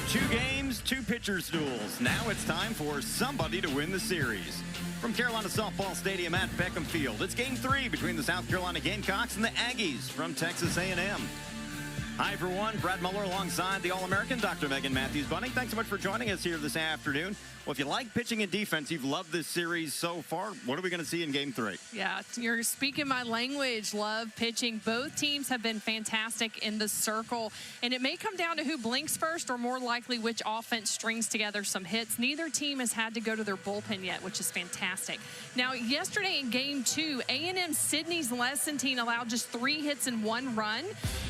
2 games, 2 pitchers duels. Now it's time for somebody to win the series. From Carolina Softball Stadium at Beckham Field, it's Game 3 between the South Carolina Gamecocks and the Aggies from Texas A&M. Hi, everyone. Brad Muller alongside the All-American Dr. Megan Matthews-Bunning. Thanks so much for joining us here this afternoon. Well, if you like pitching and defense, you've loved this series so far. What are we going to see in Game 3? Yeah, you're speaking my language. Love pitching. Both teams have been fantastic in the circle, and it may come down to who blinks first or more likely which offense strings together some hits. Neither team has had to go to their bullpen yet, which is fantastic. Now, yesterday in Game 2, A&M Sydney's Lessentine allowed just 3 hits and 1 run,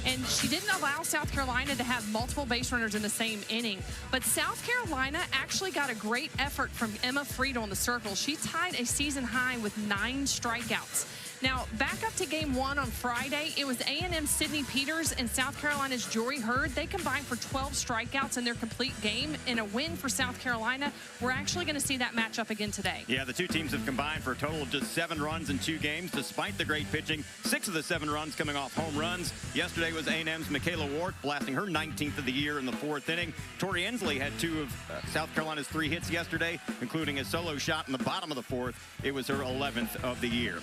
and she didn't allow South Carolina to have multiple base runners in the same inning. But South Carolina actually got a great effort from Emma Friedel in the circle. She tied a season high with 9 strikeouts. Now, back up to Game 1 on Friday, it was A&M Sydney Peters and South Carolina's Jory Hurd. They combined for 12 strikeouts in their complete game in a win for South Carolina. We're actually going to see that matchup again today. Yeah, the 2 teams have combined for a total of just 7 runs in 2 games, despite the great pitching. 6 of the 7 runs coming off home runs. Yesterday was A&M's Michaela Ward blasting her 19th of the year in the 4th inning. Tori Ensley had 2 of South Carolina's 3 hits yesterday, including a solo shot in the bottom of the 4th. It was her 11th of the year.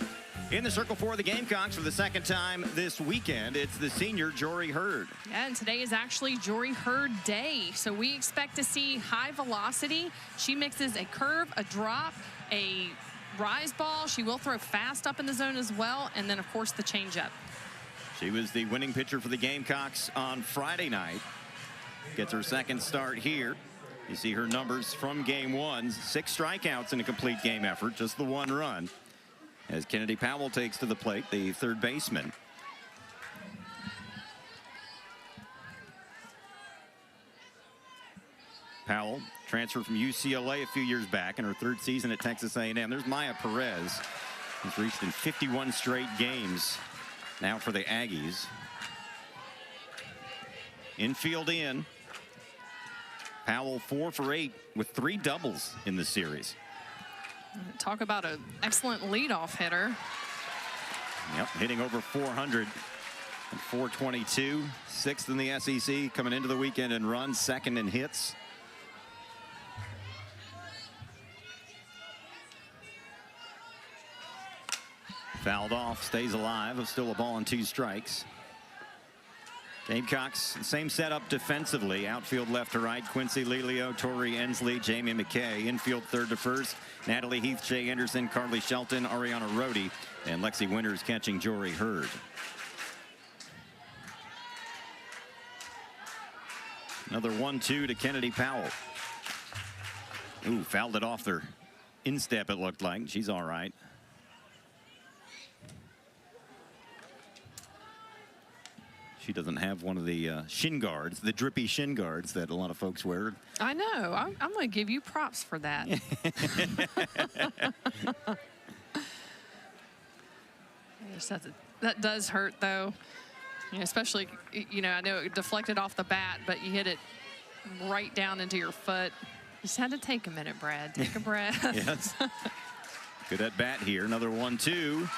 In the circle for the Gamecocks for the 2nd time this weekend, it's the senior Jory Hurd. Yeah, and today is actually Jory Hurd Day, so we expect to see high velocity. She mixes a curve, a drop, a rise ball. She will throw fast up in the zone as well, and then, of course, the changeup. She was the winning pitcher for the Gamecocks on Friday night. Gets her 2nd start here. You see her numbers from Game 1. 6 strikeouts in a complete game effort, just the 1 run. As Kennedy Powell takes to the plate, the 3rd baseman. Powell transferred from UCLA a few years back in her 3rd season at Texas A&M. There's Maya Perez, who's reached in 51 straight games now for the Aggies. Infield in. Powell 4 for 8 with 3 doubles in the series. Talk about an excellent leadoff hitter. Yep, hitting over 400 and 422. 6th in the SEC, coming into the weekend in runs, 2nd in hits. Fouled off, stays alive, still a ball and 2 strikes. Gamecocks, same setup defensively. Outfield left to right, Quincy Lelio, Tori Ensley, Jamie McKay. Infield 3rd to 1st, Natalie Heath, Jay Anderson, Carly Shelton, Ariana Rohde, and Lexi Winters catching Jory Hurd. Another 1-2 to Kennedy Powell. Ooh, fouled it off their instep, it looked like. She's all right. She doesn't have one of the shin guards, the drippy shin guards that a lot of folks wear. I know. I'm going to give you props for that. That does hurt, though. You know, especially, you know, I know it deflected off the bat, but you hit it right down into your foot. Just had to take a minute, Brad. Take a breath. Yes. Good at bat here. Another 1-2.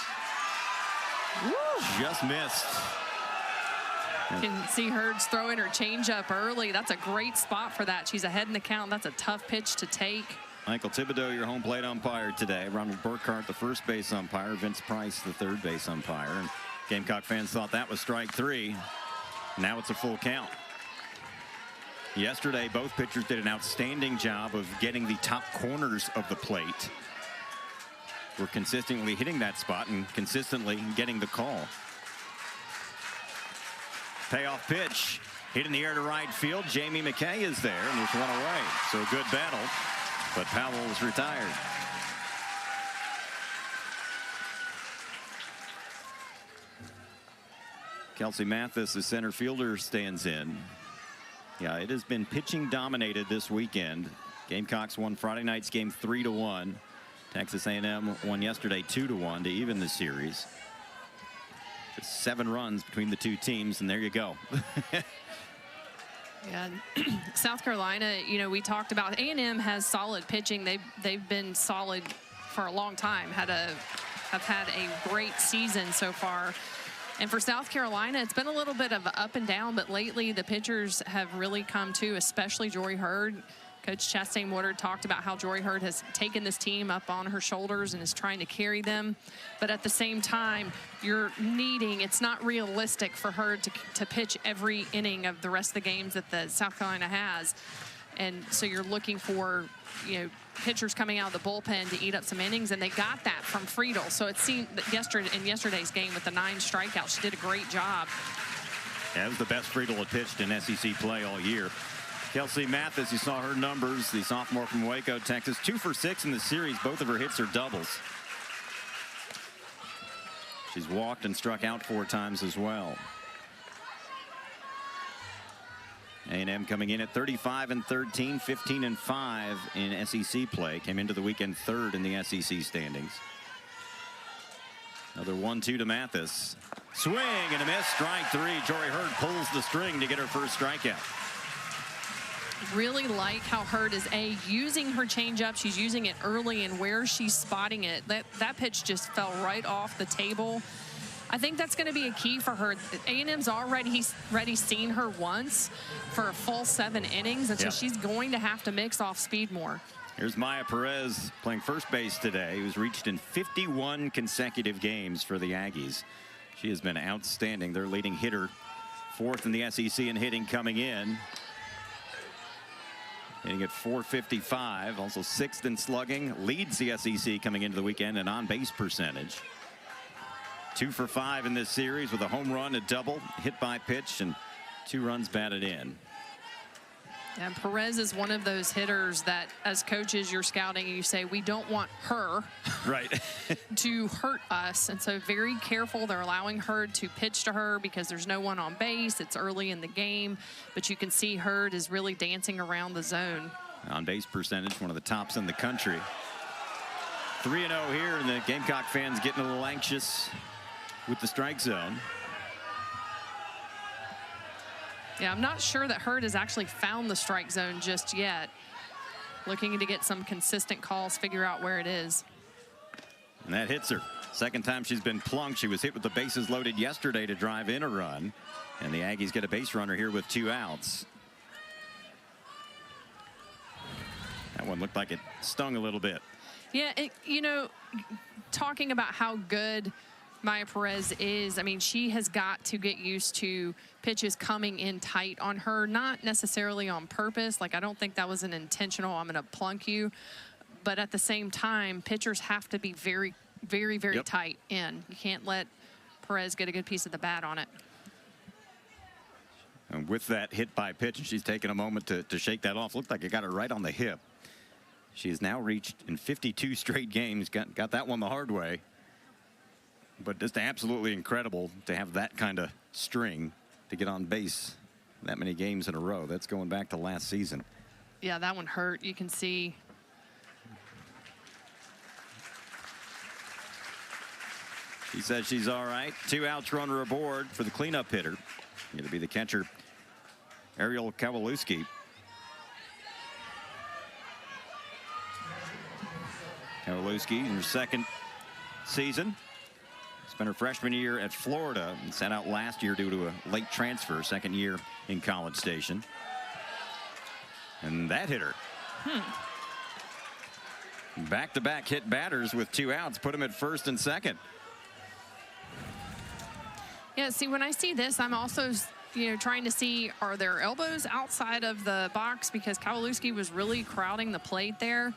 Just missed. You can see Hurd's throwing her changeup early. That's a great spot for that. She's ahead in the count. That's a tough pitch to take. Michael Thibodeau, your home plate umpire today. Ronald Burkhart, the 1st base umpire. Vince Price, the 3rd base umpire. And Gamecock fans thought that was strike 3. Now it's a full count. Yesterday, both pitchers did an outstanding job of getting the top corners of the plate. We're consistently hitting that spot and consistently getting the call. Payoff pitch, hit in the air to right field. Jamie McKay is there, and there's 1 away. So a good battle, but Powell is retired. Kelsey Mathis, the center fielder, stands in. Yeah, it has been pitching dominated this weekend. Gamecocks won Friday night's game 3-1. Texas A&M won yesterday 2-1 to even the series. Just 7 runs between the 2 teams, and there you go. Yeah, South Carolina, you know, we talked about A&M has solid pitching. They've been solid for a long time. Have had a great season so far. And for South Carolina, it's been a little bit of up and down, but lately the pitchers have really come to, especially Jory Hurd. Coach Chastain Woodard talked about how Jory Hurd has taken this team up on her shoulders and is trying to carry them. But at the same time, it's not realistic for her to pitch every inning of the rest of the games that the South Carolina has. And so you're looking for, pitchers coming out of the bullpen to eat up some innings, and they got that from Friedel. So it seemed that in yesterday's game with the 9 strikeouts, she did a great job. Yeah, it was the best Friedel had pitched in SEC play all year. Kelsey Mathis, you saw her numbers, the sophomore from Waco, Texas, 2 for 6 in the series. Both of her hits are doubles. She's walked and struck out 4 times as well. A&M coming in at 35-13, 15-5 in SEC play. Came into the weekend 3rd in the SEC standings. Another 1-2 to Mathis. Swing and a miss, strike 3. Jory Hurd pulls the string to get her first strikeout. Really like how Hurd is using her changeup. She's using it early, and where she's spotting it. That pitch just fell right off the table. I think that's going to be a key for her. A&M's already seen her once for a full 7 innings, and so she's going to have to mix off speed more. Here's Maya Perez playing first base today, who's reached in 51 consecutive games for the Aggies. She has been outstanding. Their leading hitter, 4th in the SEC in hitting coming in. Hitting at .455, also 6th in slugging, leads the SEC coming into the weekend in on-base percentage. 2 for 5 in this series with a home run, a double, hit by pitch, and 2 runs batted in. And Perez is one of those hitters that, as coaches, you're scouting and you say, we don't want her to hurt us. And so very careful. They're allowing Hurd to pitch to her because there's no one on base. It's early in the game. But you can see Hurd is really dancing around the zone. On-base percentage, one of the tops in the country. 3-0 here, and the Gamecock fans getting a little anxious with the strike zone. Yeah, I'm not sure that Hurd has actually found the strike zone just yet. Looking to get some consistent calls, figure out where it is. And that hits her. Second time she's been plunked. She was hit with the bases loaded yesterday to drive in a run. And the Aggies get a base runner here with 2 outs. That one looked like it stung a little bit. Yeah, talking about how good Maya Perez is, I mean, she has got to get used to pitches coming in tight on her, not necessarily on purpose. Like, I don't think that was an intentional, I'm going to plunk you. But at the same time, pitchers have to be very, very, very tight in. You can't let Perez get a good piece of the bat on it. And with that hit by pitch, and she's taken a moment to shake that off. Looked like it got her right on the hip. She has now reached in 52 straight games, got that one the hard way. But just absolutely incredible to have that kind of string to get on base that many games in a row. That's going back to last season. Yeah, that one hurt. You can see. She says she's all right. 2 outs, runner aboard for the cleanup hitter. Going to be the catcher, Ariel Kowalewski. Kowalewski in her 2nd season. Spent her freshman year at Florida and sat out last year due to a late transfer, 2nd year in College Station. And that hit her. Back-to-back hit batters with 2 outs, put them at 1st and 2nd. Yeah, see, when I see this, I'm also, trying to see, are there elbows outside of the box? Because Kowalewski was really crowding the plate there.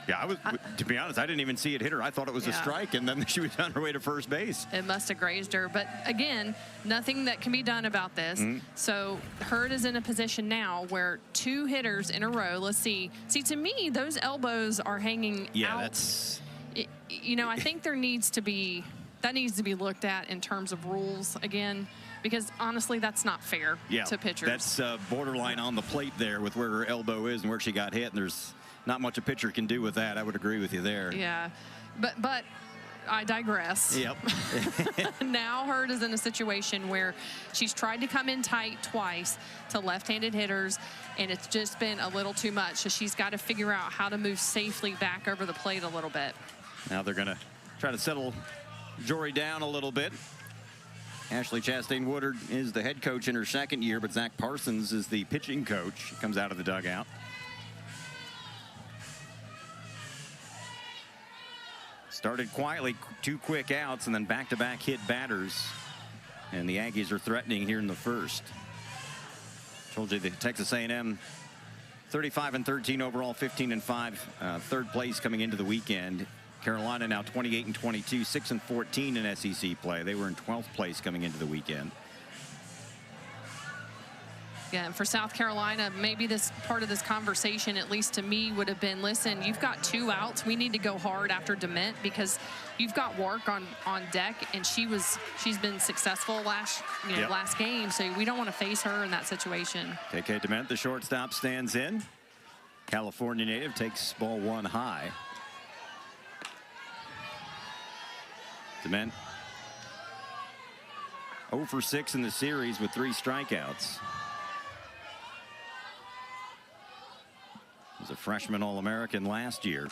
Yeah, to be honest, I didn't even see it hit her. I thought it was a strike, and then she was on her way to first base. It must have grazed her. But again, nothing that can be done about this. So Hurd is in a position now where 2 hitters in a row. Let's see. See, to me, those elbows are hanging out. Yeah, that's... I think that needs to be looked at in terms of rules again, because honestly, that's not fair to pitchers. That's borderline on the plate there with where her elbow is and where she got hit, and there's not much a pitcher can do with that. I would agree with you there. Yeah, but I digress. Yep. Now Hurd is in a situation where she's tried to come in tight twice to left-handed hitters, and it's just been a little too much. So she's got to figure out how to move safely back over the plate a little bit. Now they're going to try to settle Jory down a little bit. Ashley Chastain-Woodard is the head coach in her second year, but Zach Parsons is the pitching coach. He comes out of the dugout. Started quietly, 2 quick outs, and then back-to-back hit batters. And the Aggies are threatening here in the first. Told you the Texas A&M 35-13 overall, 15-5, third place coming into the weekend. Carolina now 28-22, 6-14 in SEC play. They were in 12th place coming into the weekend. Yeah, and for South Carolina, maybe this part of this conversation, at least to me, would have been, listen, you've got 2 outs. We need to go hard after Dement because you've got work on deck, and she's been successful last game, so we don't want to face her in that situation. KK Dement, the shortstop, stands in. California native, takes ball 1 high. Dement 0 for 6 in the series with 3 strikeouts. Was a freshman All-American last year.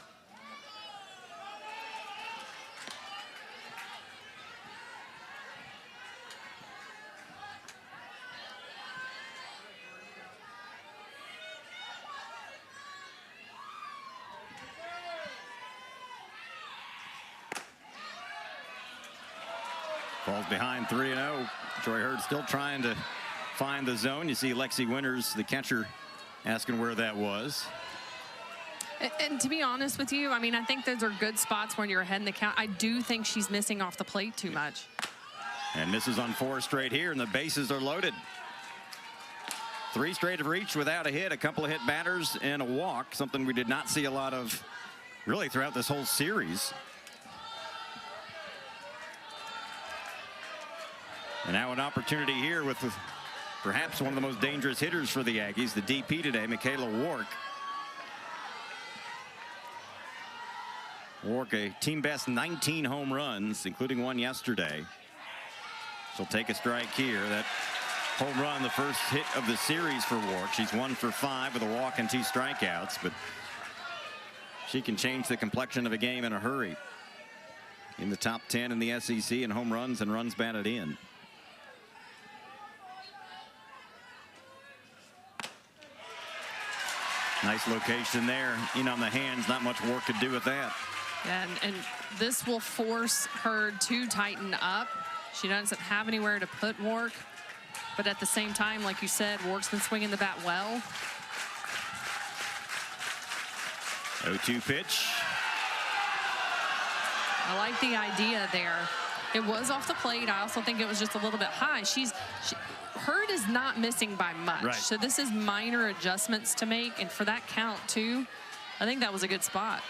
Falls behind 3-0. Joy Hurd still trying to find the zone. You see Lexi Winters, the catcher, asking where that was. And to be honest with you, I mean, I think those are good spots when you're ahead in the count. I do think she's missing off the plate too much. And misses on 4 straight here, and the bases are loaded. 3 straight have reached without a hit, a couple of hit batters, and a walk, something we did not see a lot of really throughout this whole series. And now an opportunity here with perhaps one of the most dangerous hitters for the Aggies, the DP today, Michaela Wark. Wark, a team best 19 home runs, including 1 yesterday. She'll take a strike here. That home run, the first hit of the series for Wark. She's 1 for 5 with a walk and 2 strikeouts, but she can change the complexion of a game in a hurry. In the top 10 in the SEC in home runs and runs batted in. Nice location there. In on the hands, not much Wark could do with that. And this will force her to tighten up. She doesn't have anywhere to put Wark, but at the same time, like you said, Wark's been swinging the bat well. 0-2 pitch. I like the idea there. It was off the plate. I also think it was just a little bit high. Hurd is not missing by much. Right. So this is minor adjustments to make, and for that count too, I think that was a good spot.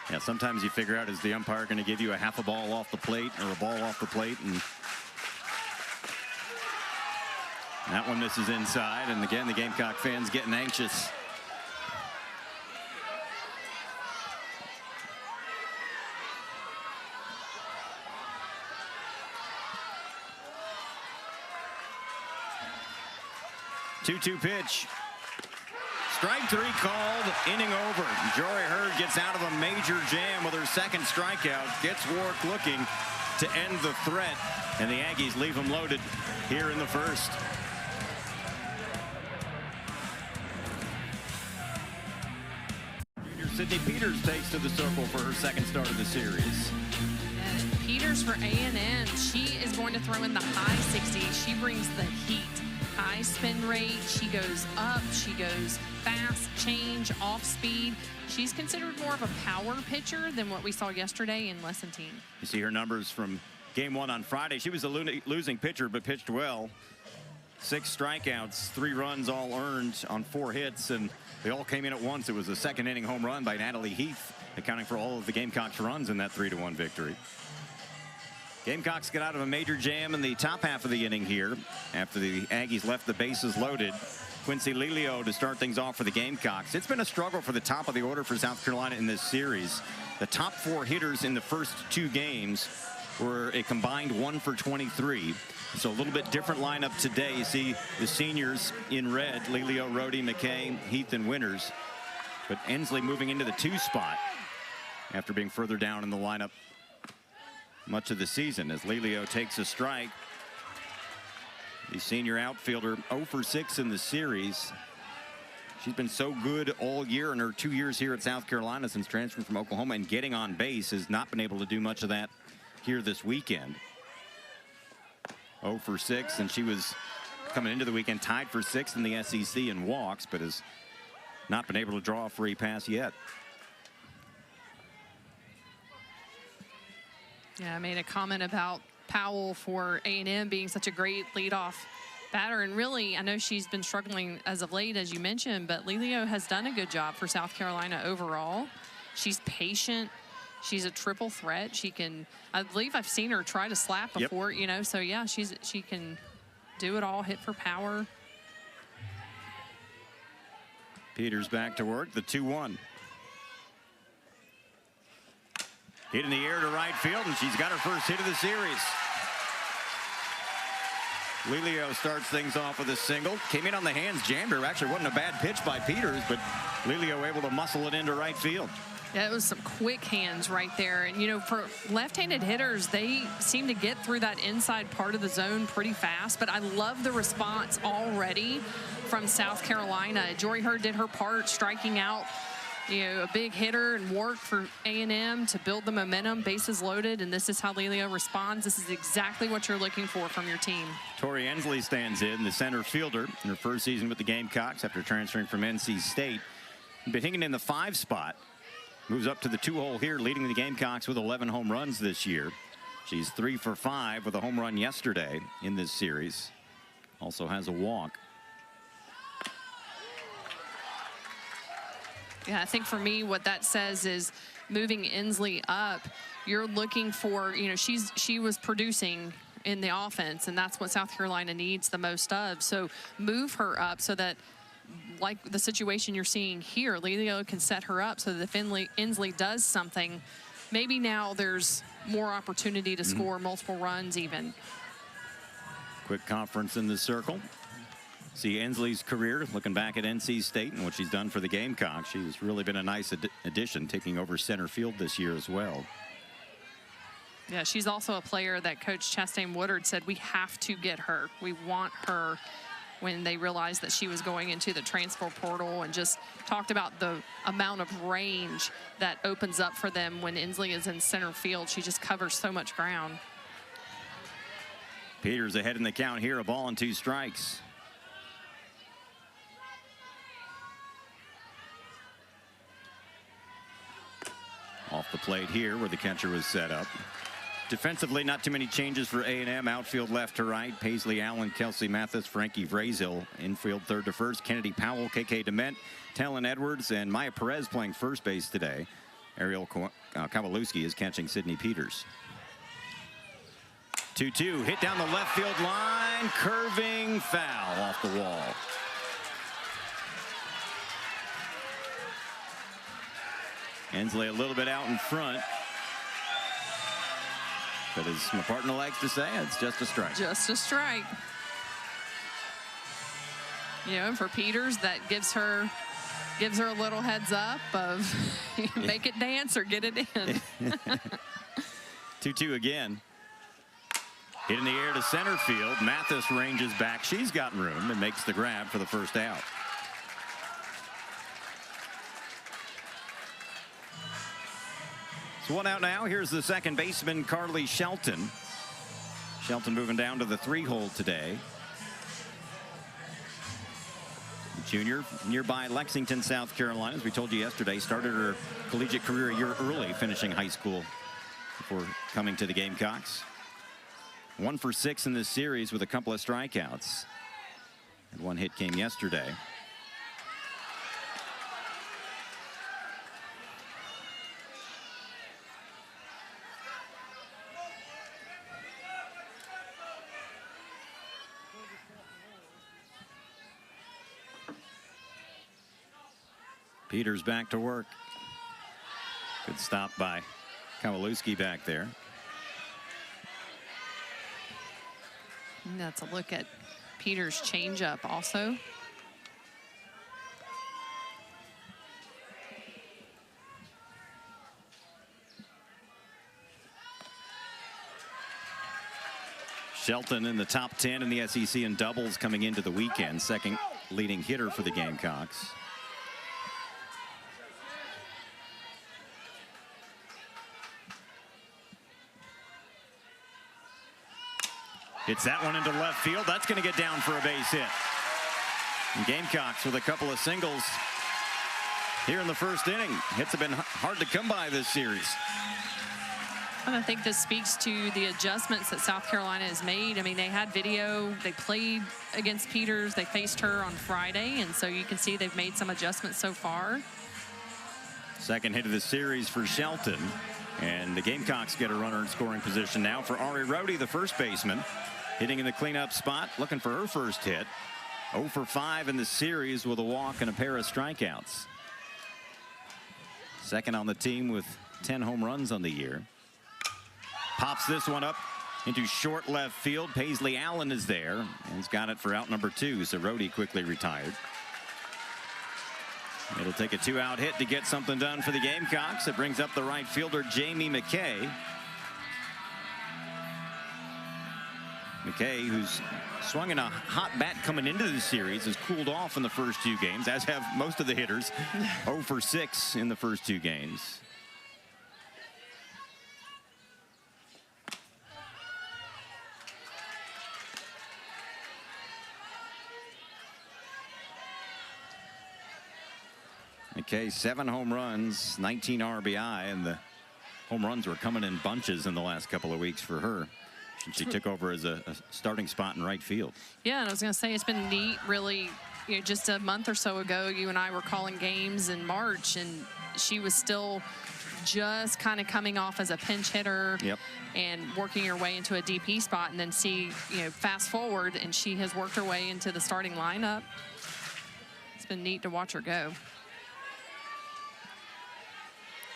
Yeah, sometimes you figure out, is the umpire going to give you a half a ball off the plate or a ball off the plate? And that one misses inside. And again, the Gamecock fans getting anxious. Two-two pitch. Strike 3 called, inning over. Jory Hurd gets out of a major jam with her second strikeout, gets Wark looking to end the threat, and the Aggies leave them loaded here in the first. Junior Sydney Peters takes to the circle for her second start of the series. And Peters for A&M, she is going to throw in the high 60s. She brings the heat. High spin rate, she goes up, she goes fast, change, off speed. She's considered more of a power pitcher than what we saw yesterday in Lessentine. You see her numbers from game 1 on Friday. She was a losing pitcher, but pitched well. 6 strikeouts, 3 runs all earned on 4 hits, and they all came in at once. It was a second inning home run by Natalie Heath, accounting for all of the Gamecocks runs in that 3-1 victory. Gamecocks get out of a major jam in the top half of the inning here after the Aggies left the bases loaded. Quincy Lilio to start things off for the Gamecocks. It's been a struggle for the top of the order for South Carolina in this series. The top 4 hitters in the first 2 games were a combined 1 for 23. So a little bit different lineup today. You see the seniors in red, Lilio, Rhodey, McKay, Heath, and Winters. But Ensley moving into the 2 spot after being further down in the lineup much of the season as Lilio takes a strike. The senior outfielder 0 for 6 in the series. She's been so good all year in her 2 years here at South Carolina since transferring from Oklahoma, and getting on base has not been able to do much of that here this weekend. 0 for 6, and she was coming into the weekend tied for 6th in the SEC in walks, but has not been able to draw a free pass yet. Yeah, I made a comment about Powell for A&M being such a great leadoff batter, and really, I know she's been struggling as of late, as you mentioned, but Lelio has done a good job for South Carolina overall. She's patient. She's a triple threat. She can, I believe I've seen her try to slap before, you know, so yeah, she can do it all, hit for power. Peters back to work, the 2-1. Hit in the air to right field, and she's got her first hit of the series. Lelio starts things off with a single. Came in on the hands, jammed her. Actually, wasn't a bad pitch by Peters, but Lelio able to muscle it into right field. Yeah, it was some quick hands right there. And, you know, for left-handed hitters, they seem to get through that inside part of the zone pretty fast. But I love the response already from South Carolina. Jory Hurd did her part, striking out, you know, a big hitter and work for A&M to build the momentum, bases loaded, and this is how Lelio responds. This is exactly what you're looking for from your team. Tori Ensley stands in, the center fielder, in her first season with the Gamecocks after transferring from NC State. Been hitting in the 5 spot. Moves up to the 2-hole here, leading the Gamecocks with 11 home runs this year. She's 3 for 5 with a home run yesterday in this series. Also has a walk. Yeah, I think for me, what that says is moving Ensley up, you're looking for, you know, she was producing in the offense, and that's what South Carolina needs the most of. So move her up so that, like the situation you're seeing here, Lelio can set her up so that if Ensley does something, maybe now there's more opportunity to score multiple runs even. Quick conference in the circle. See Ensley's career, looking back at NC State and what she's done for the Gamecocks. She's really been a nice addition, taking over center field this year as well. Yeah, she's also a player that Coach Chastain Woodard said we have to get her. We want her, when they realized that she was going into the transfer portal, and just talked about the amount of range that opens up for them when Ensley is in center field. She just covers so much ground. Peters ahead in the count here, a ball and 2 strikes. Off the plate here where the catcher was set up. Defensively, not too many changes for A&M. Outfield left to right. Paisley Allen, Kelsey Mathis, Frankie Vrasil. Infield third to first. Kennedy Powell, KK Dement, Talon Edwards, and Maya Perez playing first base today. Ariel Kowalewski is catching Sydney Peters. 2-2, hit down the left field line. Curving foul off the wall. Ensley a little bit out in front. But as my partner likes to say, it's just a strike. Just a strike. You know, and for Peters, that gives her a little heads up of make it dance or get it in. 2-2 again. Hit in the air to center field. Mathis ranges back. She's got room and makes the grab for the first out. So 1 out now. Here's the second baseman, Carly Shelton. Shelton moving down to the 3-hole today. Junior, nearby Lexington, South Carolina. As we told you yesterday, started her collegiate career a year early, finishing high school before coming to the Gamecocks. 1 for 6 in this series with a couple of strikeouts. And 1 hit came yesterday. Peters back to work. Good stop by Kowalewski back there. And that's a look at Peters' changeup also. Shelton in the top 10 in the SEC in doubles coming into the weekend. Second leading hitter for the Gamecocks. Hits that one into left field. That's going to get down for a base hit. And Gamecocks with a couple of singles here in the first inning. Hits have been hard to come by this series. I think this speaks to the adjustments that South Carolina has made. I mean, they had video. They played against Peters. They faced her on Friday, and so you can see they've made some adjustments so far. Second hit of the series for Shelton. And the Gamecocks get a runner in scoring position now for Ari Rohde, the first baseman. Hitting in the cleanup spot, looking for her first hit. 0 for 5 in the series with a walk and a pair of strikeouts. Second on the team with 10 home runs on the year. Pops this one up into short left field. Paisley Allen is there, and he's got it for out number 2, so Rohde quickly retired. It'll take a 2-out hit to get something done for the Gamecocks. It brings up the right fielder, Jamie McKay. McKay, who's swung in a hot bat coming into the series, has cooled off in the first 2 games, as have most of the hitters. 0 for 6 in the first 2 games. McKay, 7 home runs, 19 RBI, and the home runs were coming in bunches in the last couple of weeks for her. She took over as a starting spot in right field. Yeah, and I was going to say, it's been neat, really. You know, just a month or so ago, you and I were calling games in March, and she was still just kind of coming off as a pinch hitter. Yep. And working her way into a DP spot, and then fast forward, and she has worked her way into the starting lineup. It's been neat to watch her go.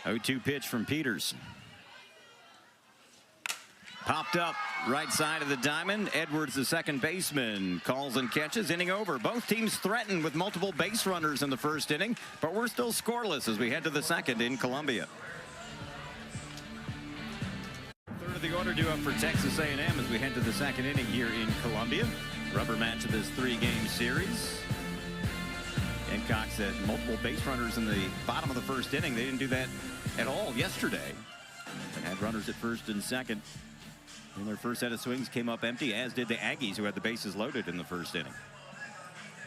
0-2 pitch from Peters. Popped up right side of the diamond. Edwards, the second baseman, calls and catches. Inning over. Both teams threatened with multiple base runners in the first inning, but we're still scoreless as we head to the second in Columbia. Third of the order due up for Texas A&M as we head to the second inning here in Columbia. Rubber match of this 3-game series. Gamecocks had multiple base runners in the bottom of the first inning. They didn't do that at all yesterday. But had runners at first and second. And their first set of swings came up empty, as did the Aggies, who had the bases loaded in the first inning.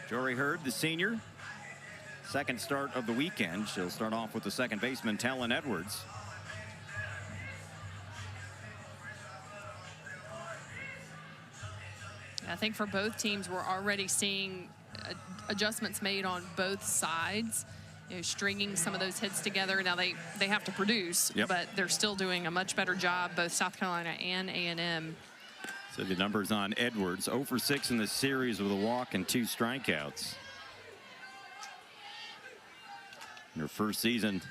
Jory Hurd, the senior, second start of the weekend. She'll start off with the second baseman, Talon Edwards. I think for both teams, we're already seeing adjustments made on both sides. You know, stringing some of those hits together. Now they have to produce, yep, but they're still doing a much better job, both South Carolina and A&M. So the numbers on Edwards: 0 for 6 in the series with a walk and 2 strikeouts. In her first season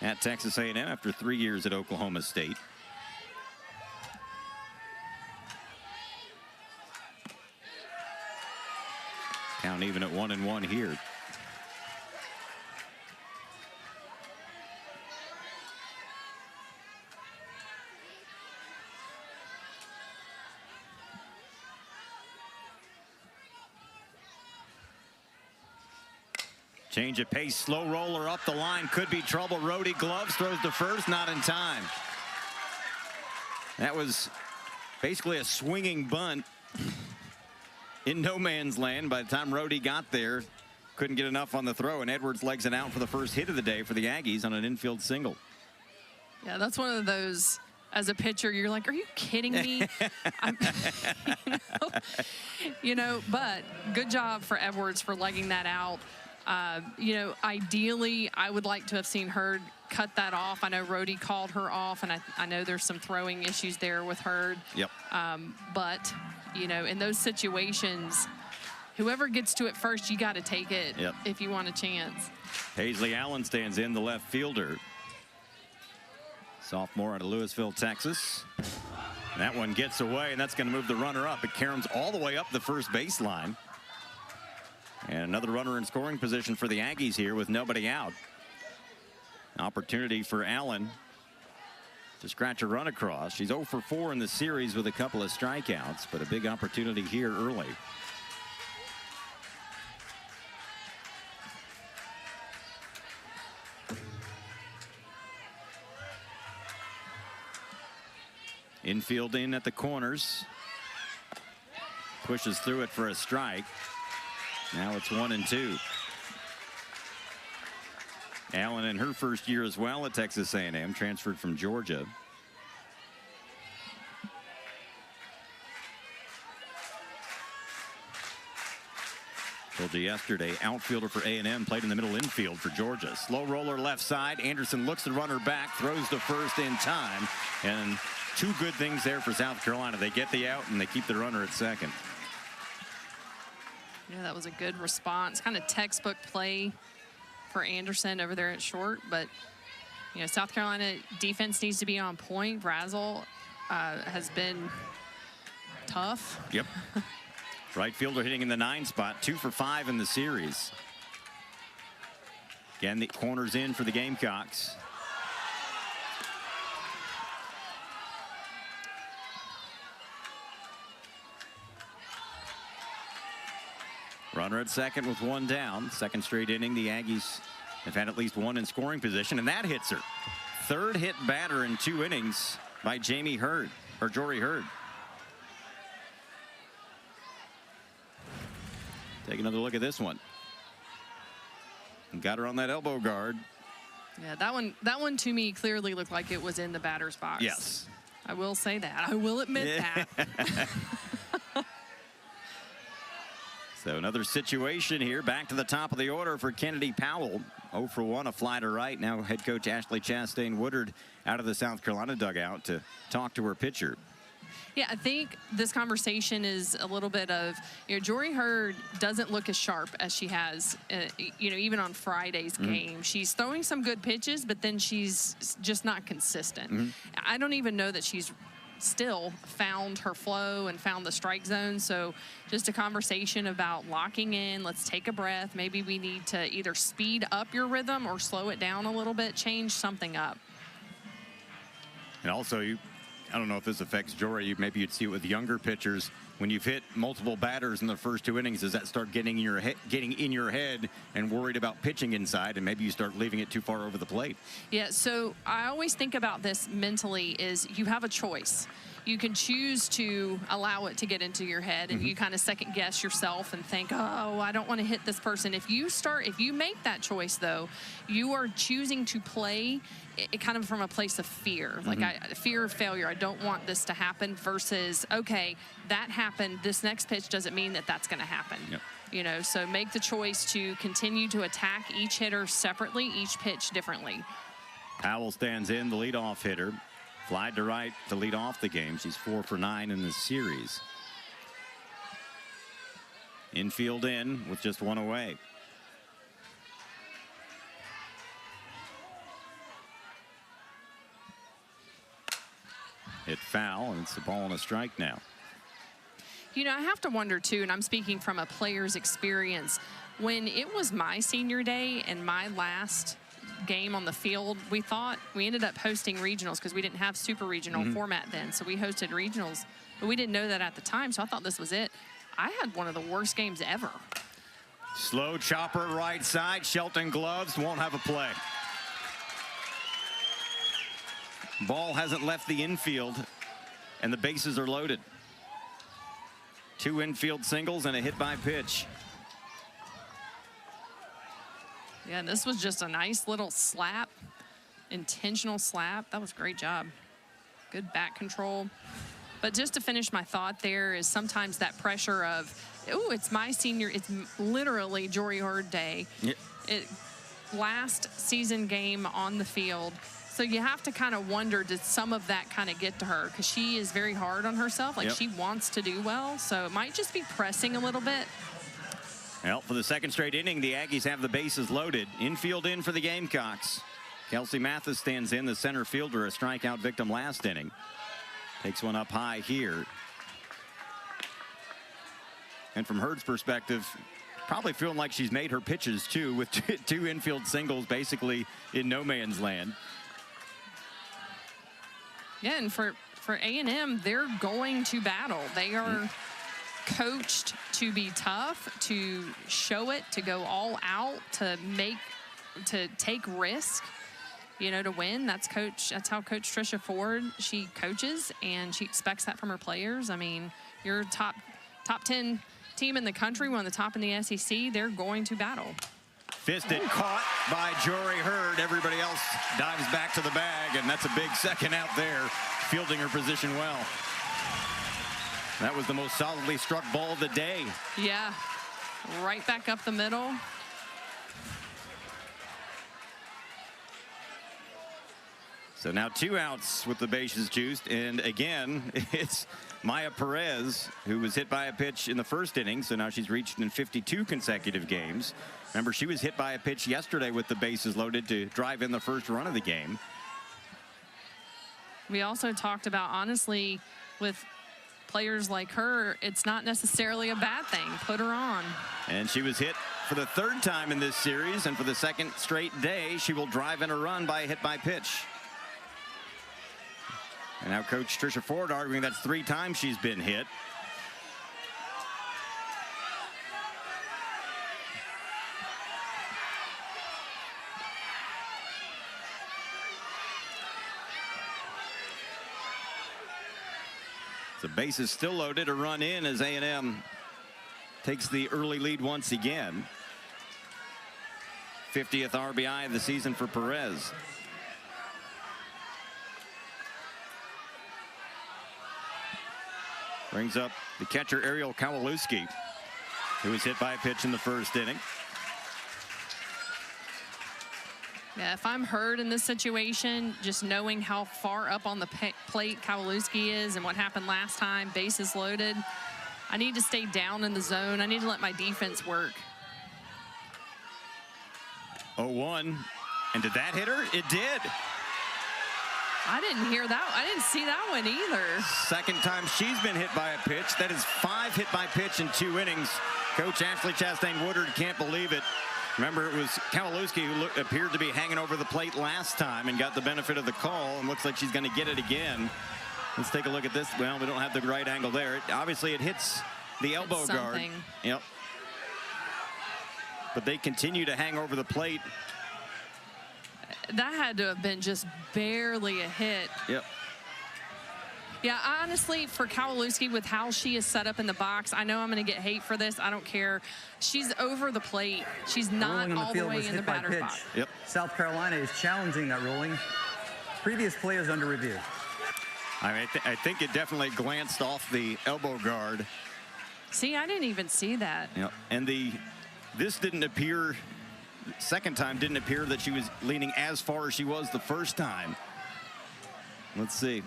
at Texas A&M after 3 years at Oklahoma State. Count even at 1-1 here. Change of pace, slow roller up the line, could be trouble. Rohde gloves, throws to first, not in time. That was basically a swinging bunt in no man's land. By the time Rohde got there, couldn't get enough on the throw, and Edwards legs it out for the first hit of the day for the Aggies on an infield single. Yeah, that's one of those, as a pitcher, you're like, are you kidding me? But good job for Edwards for legging that out. Ideally, I would like to have seen Hurd cut that off. I know Rohde called her off, and I know there's some throwing issues there with Hurd. Yep. But, in those situations, whoever gets to it first, you got to take it, yep, if you want a chance. Paisley Allen stands in, the left fielder. Sophomore out of Louisville, Texas. And that one gets away, and that's going to move the runner up. It caroms all the way up the first baseline. And another runner in scoring position for the Aggies here with nobody out. Opportunity for Allen to scratch a run across. She's 0 for 4 in the series with a couple of strikeouts, but a big opportunity here early. Infield in at the corners. Pushes through it for a strike. Now it's 1-2. Allen in her first year as well at Texas A&M, transferred from Georgia. Told you yesterday, outfielder for A&M, played in the middle infield for Georgia. Slow roller left side. Anderson looks the runner back, throws to first in time. And two good things there for South Carolina. They get the out and they keep the runner at second. Yeah, that was a good response. Kind of textbook play for Anderson over there at short. But, you know, South Carolina defense needs to be on point. Brazel has been tough. Yep. Right fielder hitting in the 9 spot, 2 for 5 in the series. Again, the corners in for the Gamecocks. Runner at second with 1 down. Second straight inning, the Aggies have had at least 1 in scoring position, and that hits her. Third hit batter in 2 innings by Jory Hurd. Take another look at this one. And got her on that elbow guard. Yeah, that one to me clearly looked like it was in the batter's box. Yes. I will say that. I will admit that. So another situation here. Back to the top of the order for Kennedy Powell. 0 for 1, a fly to right. Now head coach Ashley Chastain Woodard out of the South Carolina dugout to talk to her pitcher. Yeah, I think this conversation is a little bit of, you know, Jory Hurd doesn't look as sharp as she has, you know, even on Friday's game. She's throwing some good pitches, but then she's just not consistent. I don't even know that she's still found her flow and found the strike zone. So just a conversation about locking in. Let's take a breath. Maybe we need to either speed up your rhythm or slow it down a little bit, change something up. And also, I don't know if this affects Jory. Maybe you'd see it with younger pitchers. When you've hit multiple batters in the first 2 innings, does that start getting in your head and worried about pitching inside, and maybe you start leaving it too far over the plate? Yeah, so I always think about this mentally is you have a choice. You can choose to allow it to get into your head, and you kind of second guess yourself and think, oh, I don't want to hit this person. If you make that choice, though, you are choosing to play it kind of from a place of fear, like fear of failure. I don't want this to happen versus, okay, that happened. This next pitch doesn't mean that that's going to happen. Yep. You know, so make the choice to continue to attack each hitter separately, each pitch differently. Powell stands in, the leadoff hitter. Flied to right to lead off the game. She's 4 for 9 in the series. Infield in with just 1 away. Hit foul, and it's a ball and a strike now. You know, I have to wonder, too, and I'm speaking from a player's experience, when it was my senior day and my last game on the field, we ended up hosting regionals because we didn't have super regional format then. So we hosted regionals, but we didn't know that at the time. So I thought this was it. I had one of the worst games ever. Slow chopper right side. Shelton gloves, won't have a play. Ball hasn't left the infield, and the bases are loaded. 2 infield singles and a hit by pitch. Yeah, and this was just a nice little slap, intentional slap. That was a great job. Good bat control. But just to finish my thought there is sometimes that pressure of, oh, it's my senior, it's literally Jory Hurd day. Yep. Last season game on the field. So you have to kind of wonder, did some of that kind of get to her? Because she is very hard on herself. Like, she wants to do well. So it might just be pressing a little bit. Well, for the second straight inning, the Aggies have the bases loaded. Infield in for the Gamecocks. Kelsey Mathis stands in, the center fielder, a strikeout victim last inning. Takes one up high here. And from Hurd's perspective, probably feeling like she's made her pitches, too, with 2 infield singles basically in no man's land. Yeah, and for A&M, they're going to battle. They are coached to be tough, to show it, to go all out, to take risk, you know, to win. That's how Coach Tricia Ford, she coaches, and she expects that from her players. I mean, you're top 10 team in the country, one of the top in the SEC. They're going to battle. Fisted, caught by Jory Hurd. Everybody else dives back to the bag, and that's a big second out there, fielding her position well. That was the most solidly struck ball of the day. Yeah, right back up the middle. So now 2 outs with the bases juiced, and again, it's Maya Perez, who was hit by a pitch in the first inning, so now she's reached in 52 consecutive games. Remember, she was hit by a pitch yesterday with the bases loaded to drive in the first run of the game. We also talked about, honestly, with players like her, it's not necessarily a bad thing. Put her on. And she was hit for the 3rd time in this series, and for the 2nd straight day, she will drive in a run by a hit by pitch. And now Coach Tricia Ford arguing that's 3 times she's been hit. The base is still loaded. A run in as A&M takes the early lead once again. 50th RBI of the season for Perez. Brings up the catcher Ariel Kowalewski, who was hit by a pitch in the first inning. Yeah, if I'm Hurd in this situation, just knowing how far up on the plate Kowalewski is and what happened last time, bases loaded, I need to stay down in the zone. I need to let my defense work. 0-1. And did that hit her? It did. I didn't hear that. I didn't see that one either. 2nd time she's been hit by a pitch. That is 5 hit by pitch in 2 innings. Coach Ashley Chastain Woodard can't believe it. Remember, it was Kowalewski who appeared to be hanging over the plate last time and got the benefit of the call, and looks like she's going to get it again. Let's take a look at this. Well, we don't have the right angle there. Obviously, it hits the elbow guard. Yep. But they continue to hang over the plate. That had to have been just barely a hit. Yep. Yeah, honestly, for Kowalewski, with how she is set up in the box, I know I'm going to get hate for this. I don't care. She's over the plate. She's not all the way in the batter's box. Yep. South Carolina is challenging that ruling. Previous players under review. I think it definitely glanced off the elbow guard. See, I didn't even see that. Yep. And this didn't appear, 2nd time didn't appear that she was leaning as far as she was the first time. Let's see.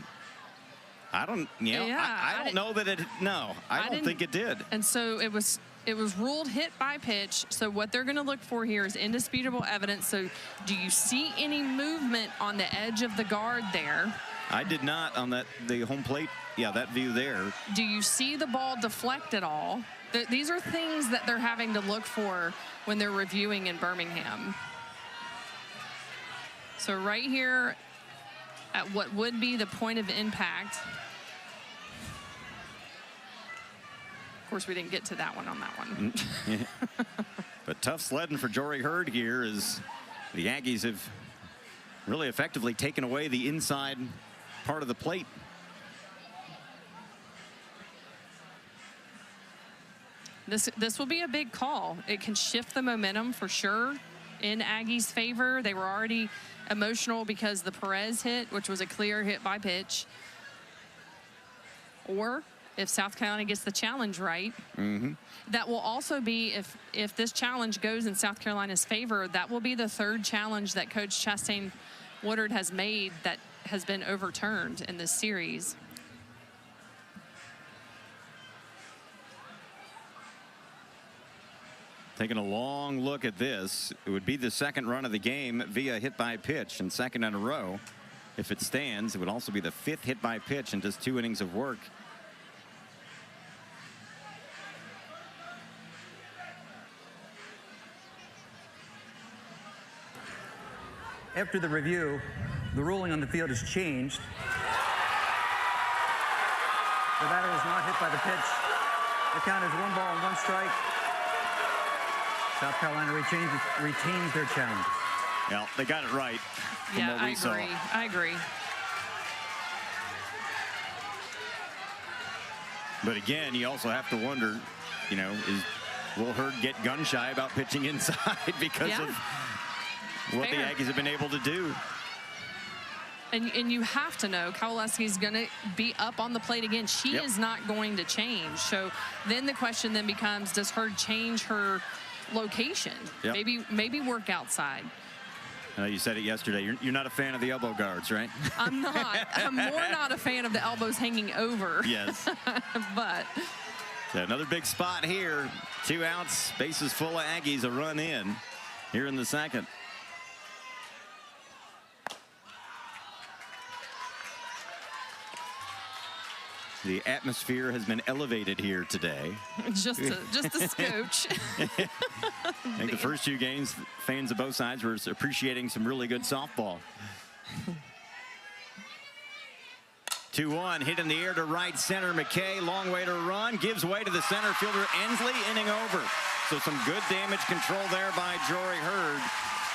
I don't know that it, no, I don't think it did. And so it was ruled hit by pitch. So what they're going to look for here is indisputable evidence. So do you see any movement on the edge of the guard there? I did not on the home plate. Yeah, that view there. Do you see the ball deflect at all? These are things that they're having to look for when they're reviewing in Birmingham. So right here at what would be the point of impact. Of course, we didn't get to that one on that one. But tough sledding for Jory Hurd here, as the Aggies have really effectively taken away the inside part of the plate. This will be a big call. It can shift the momentum for sure in Aggies' favor. They were already emotional because the Perez hit, which was a clear hit by pitch. Or if South Carolina gets the challenge right, that will also be, if this challenge goes in South Carolina's favor, that will be the 3rd challenge that Coach Chastain Woodard has made that has been overturned in this series. Taking a long look at this, it would be the 2nd run of the game via hit by pitch, and 2nd in a row. If it stands, it would also be the 5th hit by pitch in just 2 innings of work. After the review, the ruling on the field has changed. The batter was not hit by the pitch. The count is 1 ball and 1 strike. South Carolina retains their challenges. Yeah, they got it right from what we saw. I agree. But again, you also have to wonder, you know, will Hurd get gun shy about pitching inside because of what the Aggies have been able to do? And you have to know Kowaleski's going to be up on the plate again. She is not going to change. So then the question then becomes, does Hurd change her location? Maybe work outside. You said it yesterday. You're not a fan of the elbow guards, right? I'm not. I'm more not a fan of the elbows hanging over. Yes. But so another big spot here. 2 outs, bases full of Aggies, a run in here in the second. The atmosphere has been elevated here today. Just a scooch. I think the first 2 games, fans of both sides were appreciating some really good softball. 2-1, hit in the air to right center. McKay, long way to run, gives way to the center fielder Ensley, inning over. So some good damage control there by Jory Hurd.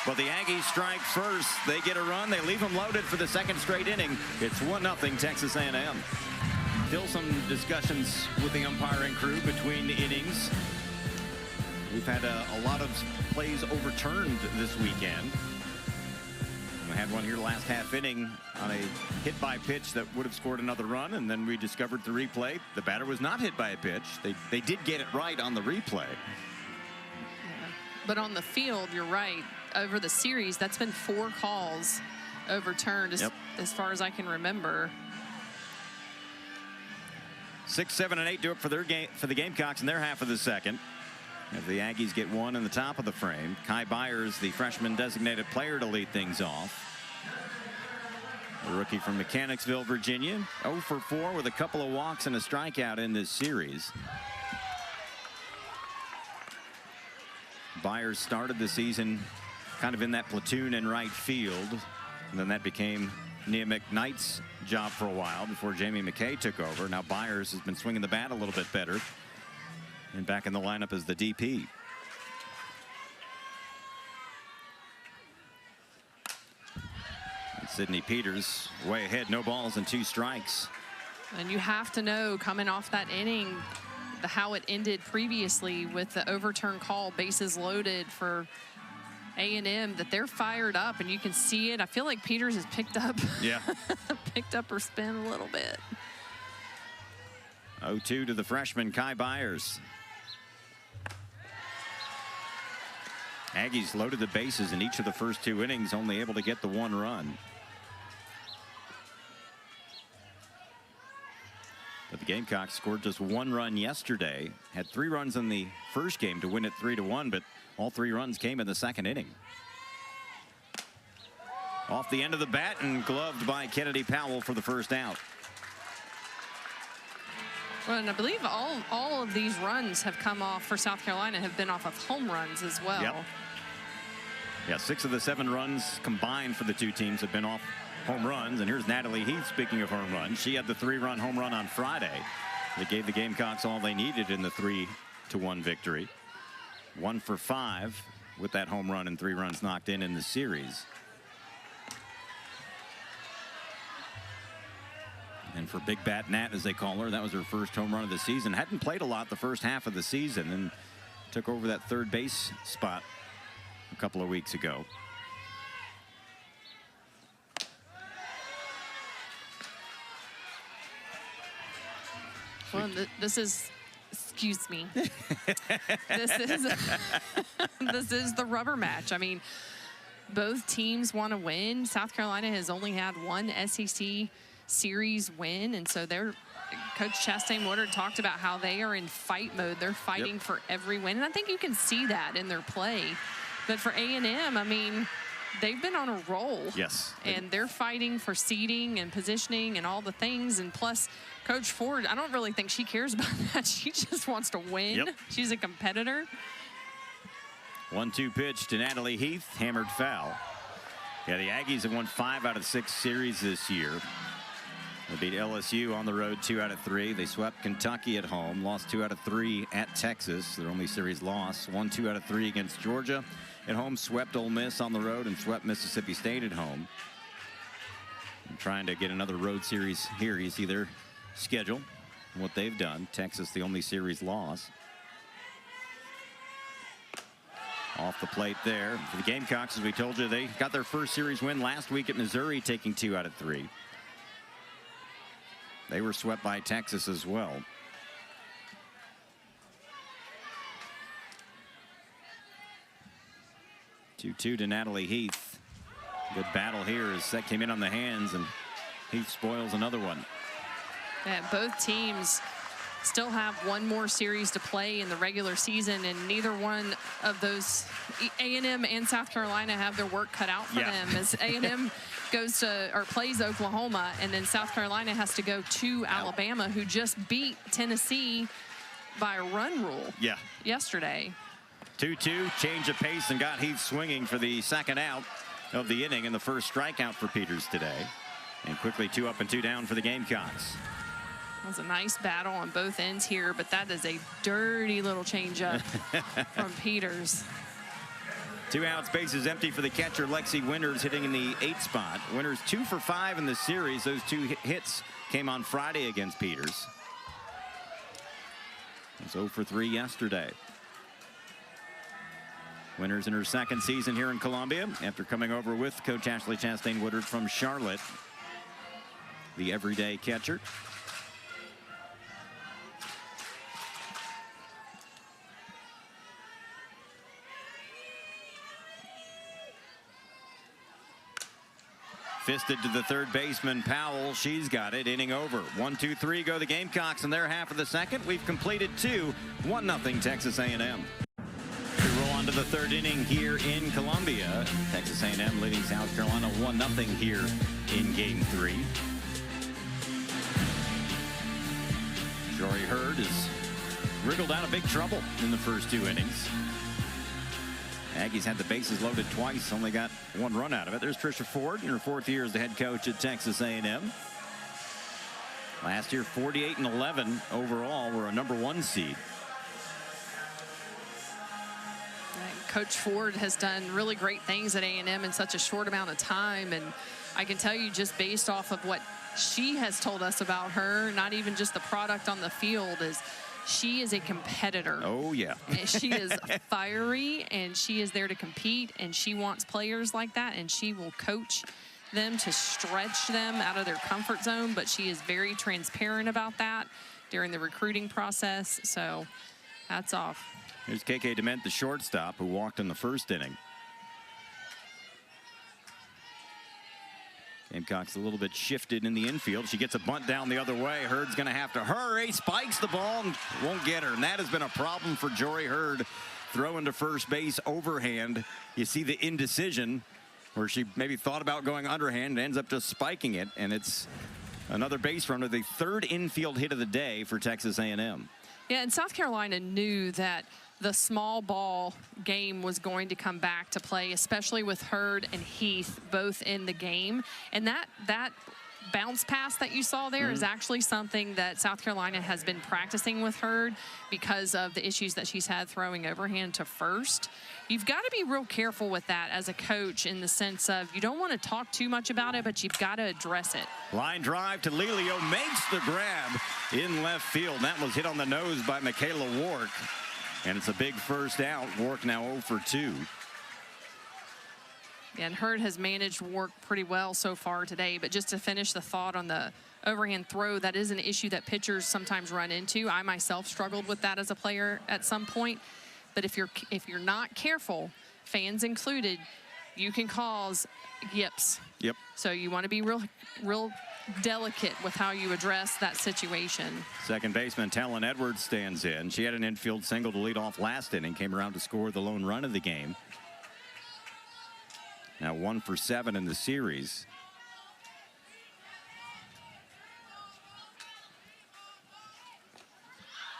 But the Aggies strike first. They get a run. They leave them loaded for the second straight inning. It's 1-0 Texas A&M. Still some discussions with the umpiring crew between innings. We've had a lot of plays overturned this weekend. We had one here last half inning on a hit by pitch that would have scored another run, and then we discovered the replay. The batter was not hit by a pitch. They did get it right on the replay. But on the field, you're right. Over the series, that's been 4 calls overturned as far as I can remember. 6, 7, and 8 do it for the Gamecocks in their half of the second. If the Aggies get one in the top of the frame, Kai Byers, the freshman designated player, to lead things off. The rookie from Mechanicsville, Virginia, 0 for 4 with a couple of walks and a strikeout in this series. Byers started the season kind of in that platoon in right field, and then that became Nia McKnight's job for a while before Jamie McKay took over. Now Byers has been swinging the bat a little bit better and back in the lineup as the DP. And Sydney Peters way ahead, no balls and 2 strikes. And you have to know, coming off that inning, how it ended previously with the overturn call, bases loaded for A&M, that they're fired up, and you can see it. I feel like Peters has picked up picked up her spin a little bit. 0-2 to the freshman Kai Byers. Aggies loaded the bases in each of the first 2 innings, only able to get the 1 run. But the Gamecocks scored just 1 run yesterday, had 3 runs in the first game to win it 3-1, but all 3 runs came in the second inning. Off the end of the bat and gloved by Kennedy Powell for the first out. Well, and I believe all of these runs have come off for South Carolina have been off of home runs as well. Yep. Yeah, 6 of the 7 runs combined for the 2 teams have been off home runs. And here's Natalie Heath, speaking of home runs. She had the 3-run home run on Friday that gave the Gamecocks all they needed in the 3-1 victory. 1 for 5 with that home run and 3 runs knocked in the series. And for Big Bat Nat, as they call her, that was her first home run of the season. Hadn't played a lot the first half of the season and took over that third base spot a couple of weeks ago. Well, this is, excuse me, this is the rubber match. I mean, both teams want to win. South Carolina has only had 1 SEC series win, and so Coach Chastain Woodard talked about how they are in fight mode. They're fighting for every win, and I think you can see that in their play. But for A&M, I mean, they've been on a roll. Yes. And they're fighting for seeding and positioning and all the things. And plus, Coach Ford, I don't really think she cares about that. She just wants to win. Yep. She's a competitor. 1-2 pitch to Natalie Heath, hammered foul. Yeah, the Aggies have won 5 out of 6 series this year. They beat LSU on the road 2 out of 3. They swept Kentucky at home, lost 2 out of 3 at Texas, their only series loss. Won 2 out of 3 against Georgia at home, swept Ole Miss on the road, and swept Mississippi State at home. And trying to get another road series here. You see their schedule, what they've done. Texas, the only series loss. Off the plate there for the Gamecocks, as we told you, they got their first series win last week at Missouri, taking 2 out of 3. They were swept by Texas as well. Two to Natalie Heath. Good battle here as that came in on the hands, and Heath spoils another one. Yeah, both teams still have one more series to play in the regular season, and neither one of those, A&M and South Carolina, have their work cut out for them, as A&M goes to or plays Oklahoma, and then South Carolina has to go to Alabama, who just beat Tennessee by a run rule yesterday. 2-2, change of pace, and got Heath swinging for the second out of the inning and the first strikeout for Peters today. And quickly 2 up and 2 down for the Gamecocks. It was a nice battle on both ends here, but that is a dirty little changeup from Peters. 2 outs, bases empty for the catcher, Lexi Winters, hitting in the 8th spot. Winters 2 for 5 in the series. Those 2 hits came on Friday against Peters. It was 0 for 3 yesterday. Winters in her second season here in Columbia after coming over with Coach Ashley Chastain Woodard from Charlotte, the everyday catcher. Fisted to the third baseman, Powell. She's got it. Inning over. 1-2-3 go the Gamecocks in their half of the second. We've completed 2. 1-0 Texas A&M. We roll on to the third inning here in Columbia. Texas A&M leading South Carolina 1-0 here in Game 3. Jory Hurd has wriggled out of big trouble in the first 2 innings. Aggies had the bases loaded twice, only got 1 run out of it. There's Tricia Ford in her 4th year as the head coach at Texas A&M. Last year, 48-11 overall, were a #1 seed. Coach Ford has done really great things at A&M in such a short amount of time, and I can tell you, just based off of what she has told us about her, not even just the product on the field, is she is a competitor. Oh, yeah. She is fiery, and she is there to compete, and she wants players like that, and she will coach them to stretch them out of their comfort zone, but she is very transparent about that during the recruiting process, so hats off. Here's KK Dement, the shortstop, who walked in the first inning. Gamecocks a little bit shifted in the infield. She gets a bunt down the other way. Hurd's going to have to hurry, spikes the ball, and won't get her. And that has been a problem for Jory Hurd, throwing to first base overhand. You see the indecision where she maybe thought about going underhand and ends up just spiking it. And it's another base runner, the 3rd infield hit of the day for Texas A&M. Yeah, and South Carolina knew that the small ball game was going to come back to play, especially with Hurd and Heath both in the game. And that bounce pass that you saw there is actually something that South Carolina has been practicing with Hurd because of the issues that she's had throwing overhand to first. You've got to be real careful with that as a coach, in the sense of you don't want to talk too much about it, but you've got to address it. Line drive to Lelio, makes the grab in left field. That was hit on the nose by Michaela Wark. And it's a big first out. Wark now 0 for 2. Yeah, and Hurd has managed Wark pretty well so far today. But just to finish the thought on the overhand throw, that is an issue that pitchers sometimes run into. I myself struggled with that as a player at some point. But if you're not careful, fans included, you can cause yips. Yep. So you want to be real delicate with how you address that situation. Second baseman Talon Edwards stands in. She had an infield single to lead off last inning, came around to score the lone run of the game. Now 1 for 7 in the series.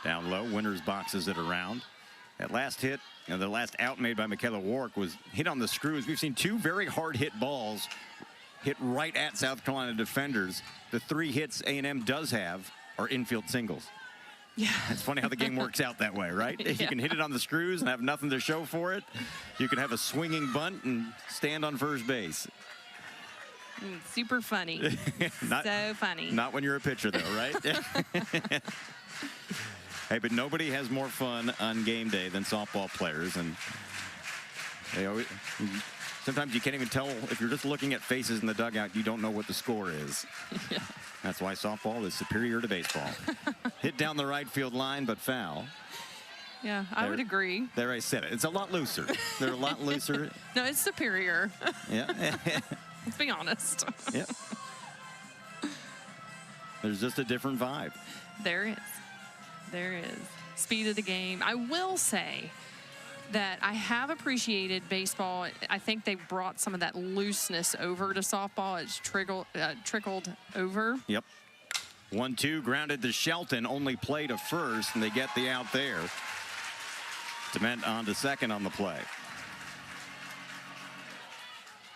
Down low, Winters boxes it around. That last hit, the last out made by Michaela Wark was hit on the screws. We've seen 2 very hard hit balls hit right at South Carolina defenders. The 3 hits A&M does have are infield singles. Yeah. It's funny how the game works out that way, right? Yeah. You can hit it on the screws and have nothing to show for it. You can have a swinging bunt and stand on first base. Super funny. So funny. Not when you're a pitcher, though, right? Hey, but nobody has more fun on game day than softball players. And they always, sometimes you can't even tell if you're just looking at faces in the dugout, you don't know what the score is. Yeah. That's why softball is superior to baseball. Hit down the right field line, but foul. Yeah, I would agree. There, I said it. It's a lot looser. They're a lot looser. No, it's superior. Yeah. Let's be honest. Yeah. There's just a different vibe. There is. There is. Speed of the game. I will say that I have appreciated baseball. I think they brought some of that looseness over to softball. It's trickled over. Yep. 1-2 grounded to Shelton, only play to first, and they get the out there. Dement on to second on the play.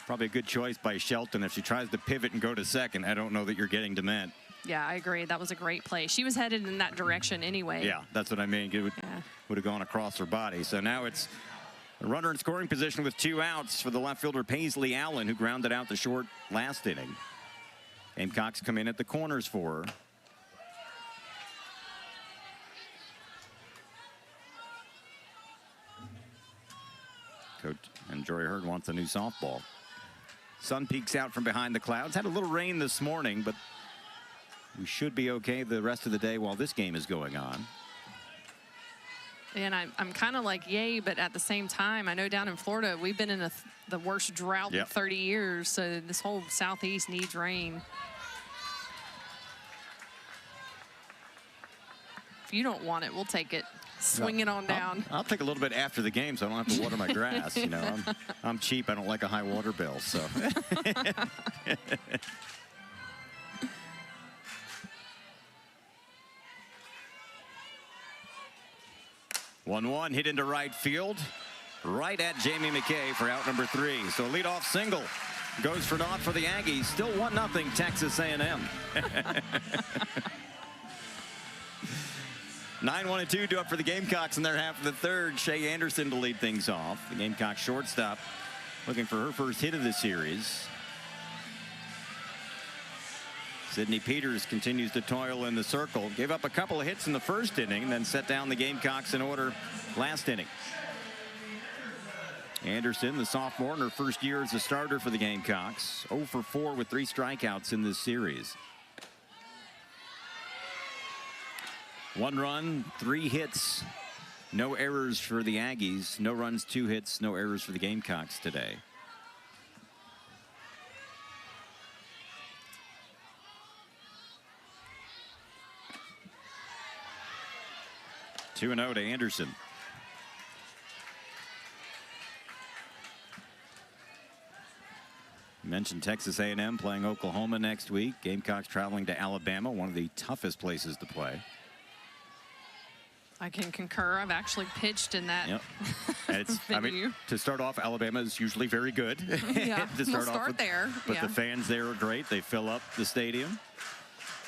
Probably a good choice by Shelton. If she tries to pivot and go to second, I don't know that you're getting Dement. Yeah, I agree. That was a great play. She was headed in that direction anyway. Yeah, that's what I mean. It would have gone across her body. So now it's a runner in scoring position with 2 outs for the left fielder Paisley Allen, who grounded out the short last inning. Gamecocks come in at the corners for her. Coach and Jory Hurd wants a new softball. Sun peeks out from behind the clouds. Had a little rain this morning, but we should be okay the rest of the day while this game is going on. And I'm kind of like, yay, but at the same time, I know down in Florida, we've been in the worst drought in 30 years, so this whole southeast needs rain. If you don't want it, we'll take it. Swing it on down. I'll take a little bit after the game so I don't have to water my grass. You know, I'm cheap. I don't like a high water bill, so. 1-1 hit into right field, right at Jamie McKay for out number 3. So a leadoff single goes for naught for the Aggies. Still 1-0 Texas A&M. 9-1-2 due up for the Gamecocks in their half of the third. Shea Anderson to lead things off. The Gamecock shortstop looking for her first hit of the series. Sydney Peters continues to toil in the circle. Gave up a couple of hits in the first inning, then set down the Gamecocks in order last inning. Anderson, the sophomore, in her first year as a starter for the Gamecocks. 0 for 4 with 3 strikeouts in this series. 1 run, 3 hits, no errors for the Aggies. No runs, 2 hits, no errors for the Gamecocks today. Two and 0 to Anderson. Mentioned Texas A&M playing Oklahoma next week. Gamecocks traveling to Alabama, one of the toughest places to play. I can concur. I've actually pitched in that. Yep. It's, I mean, to start off, Alabama is usually very good. Yeah, to start we'll start there. But the fans there are great. They fill up the stadium.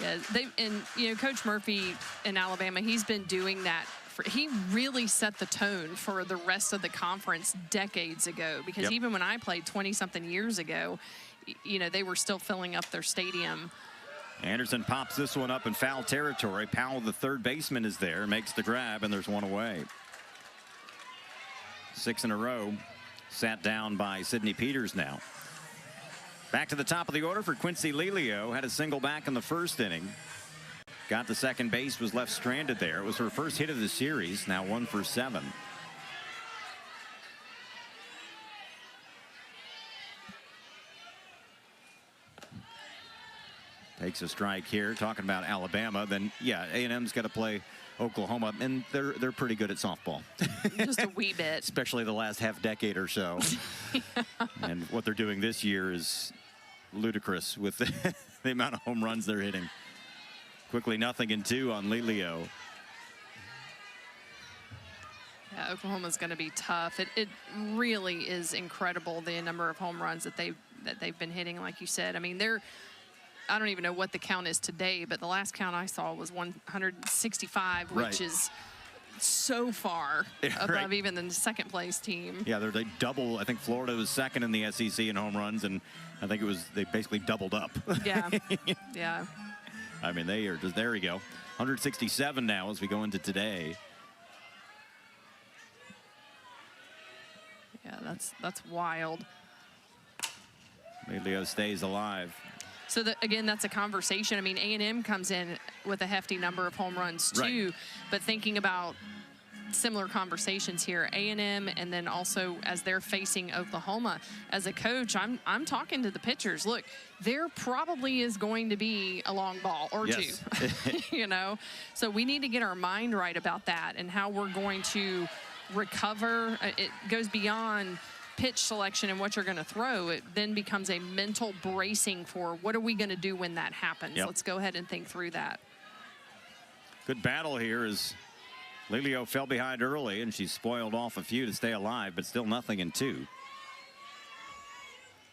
Yeah, and you know, Coach Murphy in Alabama, he's been doing that. He really set the tone for the rest of the conference decades ago, because even when I played 20-something years ago, you know, they were still filling up their stadium. Anderson pops this one up in foul territory. Powell, the third baseman, is there, makes the grab, and there's one away. 6 in a row, sat down by Sydney Peters now. Back to the top of the order for Quincy Lelio. Had a single back in the first inning. Got to second base, was left stranded there. It was her first hit of the series, now 1 for 7. Takes a strike here. Talking about Alabama, then yeah, A&M's got to play Oklahoma, and they're pretty good at softball. Just a wee bit. Especially the last half decade or so. And what they're doing this year is ludicrous with the amount of home runs they're hitting. Quickly 0-2 on Lelio. Yeah, Oklahoma's going to be tough. It really is incredible, the number of home runs that they that they've been hitting, like you said. I mean, I don't even know what the count is today, but the last count I saw was 165, which is so far above even the second place team. Yeah, they double. I think Florida was second in the SEC in home runs, and I think they basically doubled up. Yeah, yeah. I mean, they are just, there you go. 167 now as we go into today. Yeah, that's wild. Leo stays alive. So, again, that's a conversation. I mean, A&M comes in with a hefty number of home runs, too. Right. But thinking about similar conversations here, A&M, and then also as they're facing Oklahoma, as a coach, I'm talking to the pitchers. Look, there probably is going to be a long ball or two, you know? So we need to get our mind right about that and how we're going to recover. It goes beyond pitch selection and what you're going to throw. It then becomes a mental bracing for what are we going to do when that happens. Let's go ahead and think through that. Good battle here as Lelio fell behind early, and she spoiled off a few to stay alive, but still nothing in 2.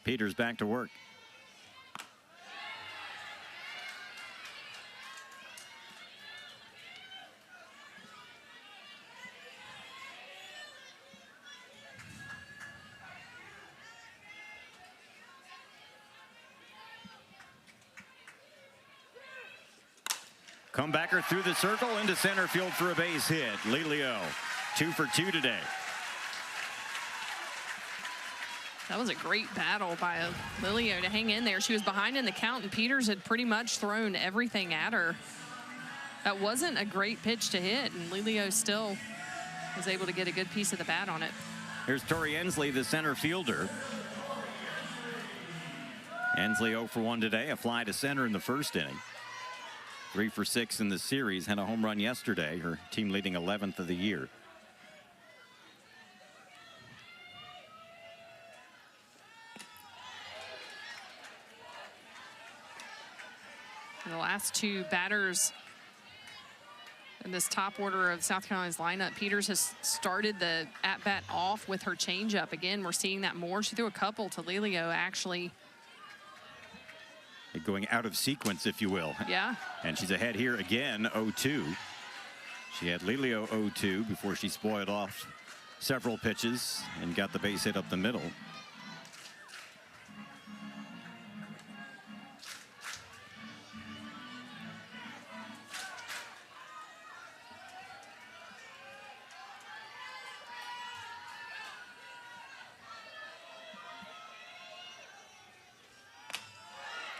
Peters back to work. Comebacker through the circle into center field for a base hit. Lelio, 2 for 2 today. That was a great battle by Lelio to hang in there. She was behind in the count, and Peters had pretty much thrown everything at her. That wasn't a great pitch to hit, and Lelio still was able to get a good piece of the bat on it. Here's Tori Ensley, the center fielder. Ensley 0 for 1 today, a fly to center in the first inning. 3 for 6 in the series, had a home run yesterday, her team leading 11th of the year. And the last 2 batters in this top order of South Carolina's lineup, Peters has started the at-bat off with her changeup. Again, we're seeing that more. She threw a couple to Lelio, actually. Going out of sequence, if you will. Yeah. And she's ahead here again, 0-2. She had Lelio 0-2 before she spoiled off several pitches and got the base hit up the middle.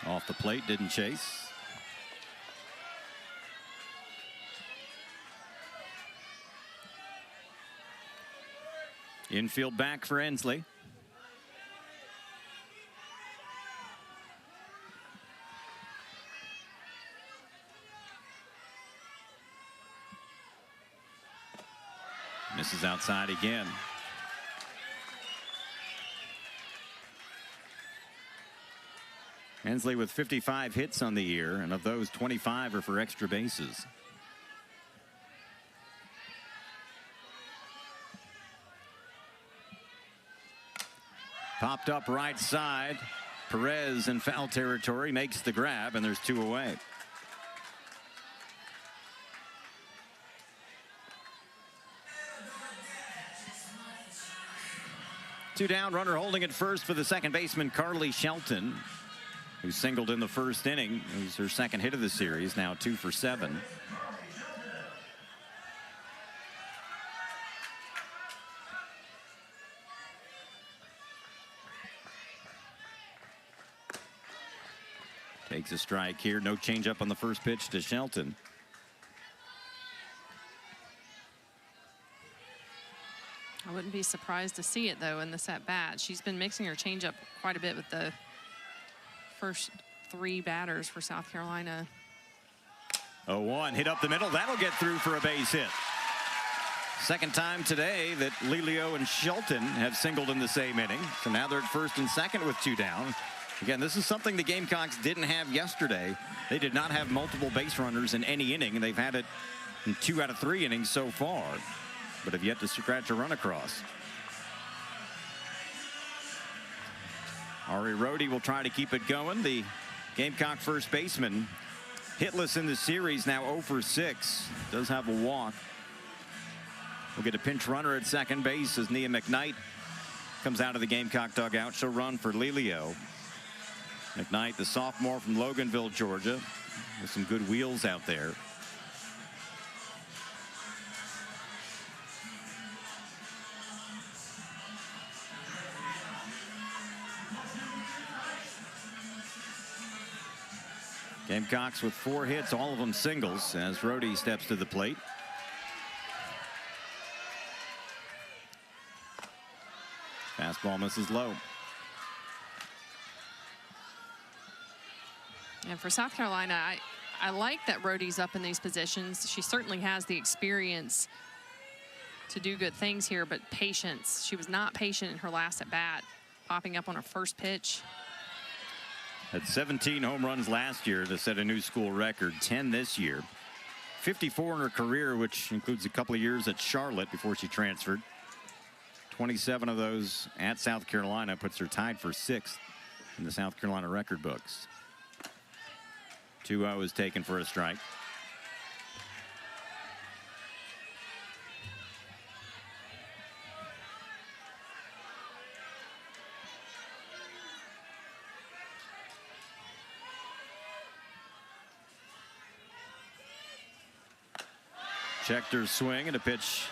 Off the plate, didn't chase. Infield back for Ensley. Misses outside again. Ensley with 55 hits on the year, and of those, 25 are for extra bases. Popped up right side. Perez in foul territory makes the grab, and there's 2 away. Two down, runner holding at first for the second baseman, Carly Shelton, who singled in the first inning. It was her second hit of the series, now 2 for 7. Takes a strike here. No changeup on the first pitch to Shelton. I wouldn't be surprised to see it, though, in this at-bat. She's been mixing her changeup quite a bit with the first 3 batters for South Carolina. 0-1, hit up the middle. That'll get through for a base hit. Second time today that Lelio and Shelton have singled in the same inning. So now they're at first and second with 2 down. Again, this is something the Gamecocks didn't have yesterday. They did not have multiple base runners in any inning, and they've had it in 2 out of 3 innings so far, but have yet to scratch a run across. Ari Rhodey will try to keep it going. The Gamecock first baseman hitless in the series, now 0 for 6. Does have a walk. We'll get a pinch runner at second base as Nia McKnight comes out of the Gamecock dugout. She'll run for Lelio. McKnight, the sophomore from Loganville, Georgia, with some good wheels out there. Gamecocks with 4 hits, all of them singles, as Rhodey steps to the plate. Fastball misses low. And for South Carolina, I like that Rhodey's up in these positions. She certainly has the experience to do good things here, but patience. She was not patient in her last at bat, popping up on her first pitch. Had 17 home runs last year to set a new school record, 10 this year. 54 in her career, which includes a couple of years at Charlotte before she transferred. 27 of those at South Carolina, puts her tied for 6th in the South Carolina record books. 2-0 is taken for a strike. Checked her swing and a pitch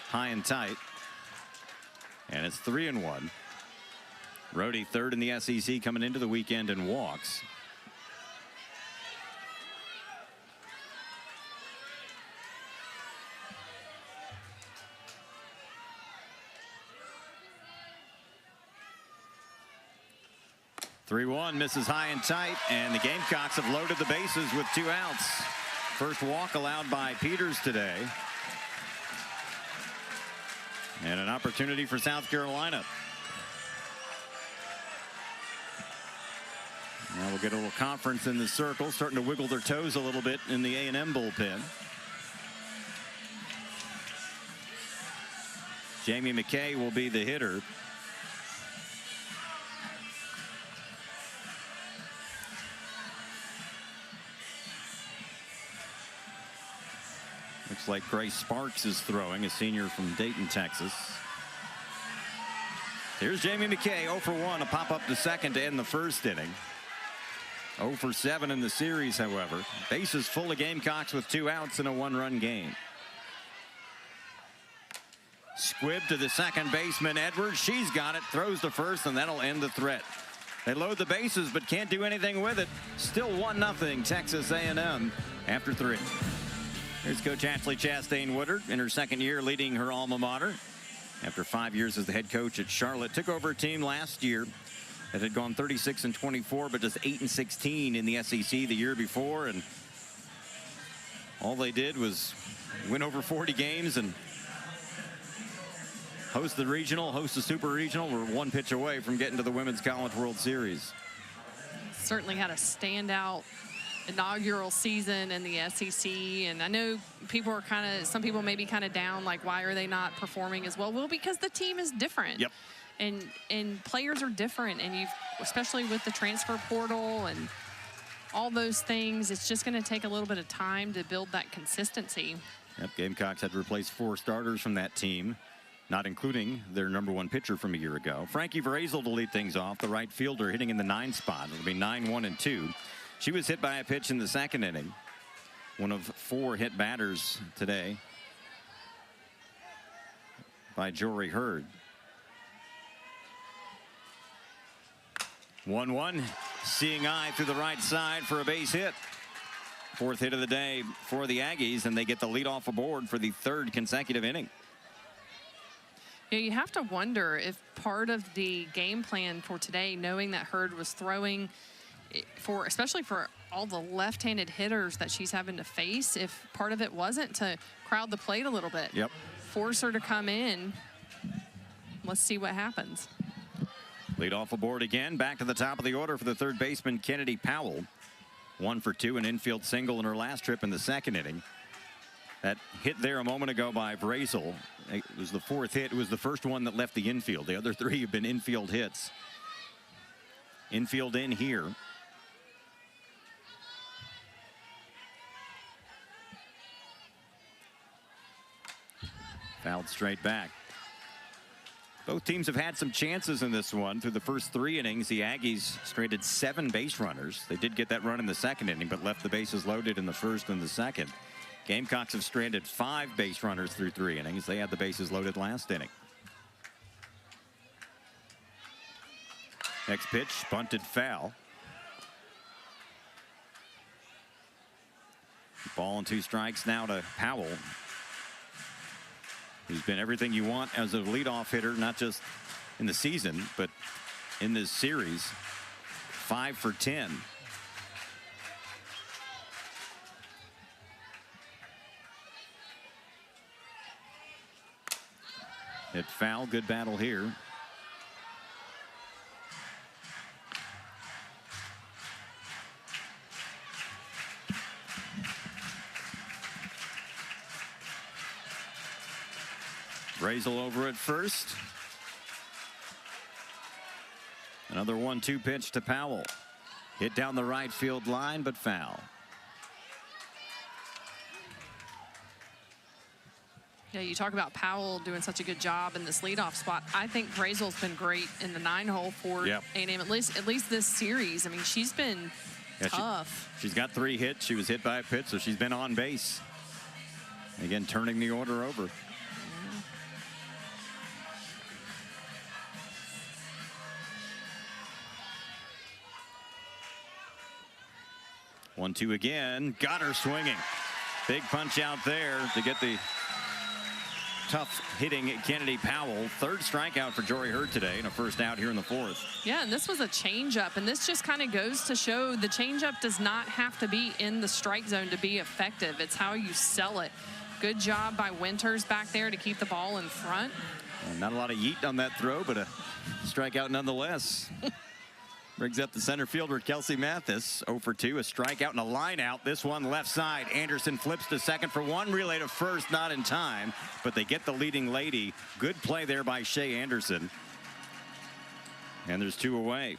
high and tight. And it's 3-1. Rhodey third in the SEC coming into the weekend in walks. (3-1) misses high and tight, and the Gamecocks have loaded the bases with 2 outs. First walk allowed by Peters today. And an opportunity for South Carolina. Now we'll get a little conference in the circle, starting to wiggle their toes a little bit in the A&M bullpen. Jamie McKay will be the hitter. Looks like Grace Sparks is throwing, a senior from Dayton, Texas. Here's Jamie McKay, 0 for 1, a pop-up to second to end the first inning. 0 for 7 in the series, however. Bases full of Gamecocks with 2 outs in a 1-run game. Squibb to the second baseman, Edwards. She's got it, throws to first, and that'll end the threat. They load the bases, but can't do anything with it. Still 1-0 Texas A&M after 3. Here's Coach Ashley Chastain Woodard in her second year leading her alma mater. After 5 years as the head coach at Charlotte, took over a team last year that had gone 36-24, but just 8-16 in the SEC the year before, and all they did was win over 40 games and host the regional, host the super regional. We're 1 pitch away from getting to the Women's College World Series. Certainly had a standout inaugural season in the SEC, and I know people are some people may be kind of down, like, why are they not performing as well? Well, because the team is different. Yep. And players are different, and especially with the transfer portal and all those things, it's just going to take a little bit of time to build that consistency. Yep, Gamecocks had to replace 4 starters from that team, not including their #1 pitcher from a year ago. Frankie Vrazel to lead things off, the right fielder, hitting in the 9 spot. It'll be 9-1-2. She was hit by a pitch in the second inning. One of 4 hit batters today by Jory Hurd. 1-1. Seeing eye through the right side for a base hit. 4th hit of the day for the Aggies, and they get the lead off aboard for the 3rd consecutive inning. Yeah, you have to wonder if part of the game plan for today, knowing that Hurd was throwing especially for all the left-handed hitters that she's having to face, if part of it wasn't to crowd the plate a little bit. Yep. Force her to come in. Let's see what happens. Lead off aboard again. Back to the top of the order for the 3rd baseman, Kennedy Powell. 1 for 2, an infield single in her last trip in the second inning. That hit there a moment ago by Vrazel. It was the 4th hit. It was the first one that left the infield. The other 3 have been infield hits. Infield in here. Fouled straight back. Both teams have had some chances in this one. Through the first 3 innings, the Aggies stranded 7 base runners. They did get that run in the second inning, but left the bases loaded in the first and the second. Gamecocks have stranded 5 base runners through 3 innings. They had the bases loaded last inning. Next pitch, bunted foul. Ball and 2 strikes now to Powell, who's been everything you want as a leadoff hitter, not just in the season, but in this series. 5 for 10. Hit foul, good battle here. Brazel over at first. Another 1-2 pitch to Powell. Hit down the right field line, but foul. Yeah, you talk about Powell doing such a good job in this leadoff spot. I think Brazel's been great in the 9-hole for A&M, at least this series. I mean, she's been tough. She's got 3 hits. She was hit by a pitch, so she's been on base. Again, turning the order over. 1-2 again. Got her swinging. Big punch out there to get the tough hitting Kennedy Powell. 3rd strikeout for Jory Hurd today, and a first out here in the 4th. Yeah, and this was a changeup, and this just kind of goes to show the changeup does not have to be in the strike zone to be effective. It's how you sell it. Good job by Winters back there to keep the ball in front. Well, not a lot of yeet on that throw, but a strikeout nonetheless. Brings up the center fielder, Kelsey Mathis. 0 for 2, a strikeout and a line out. This one left side. Anderson flips to second for 1. Relay to first, not in time, but they get the leading lady. Good play there by Shea Anderson. And there's 2 away.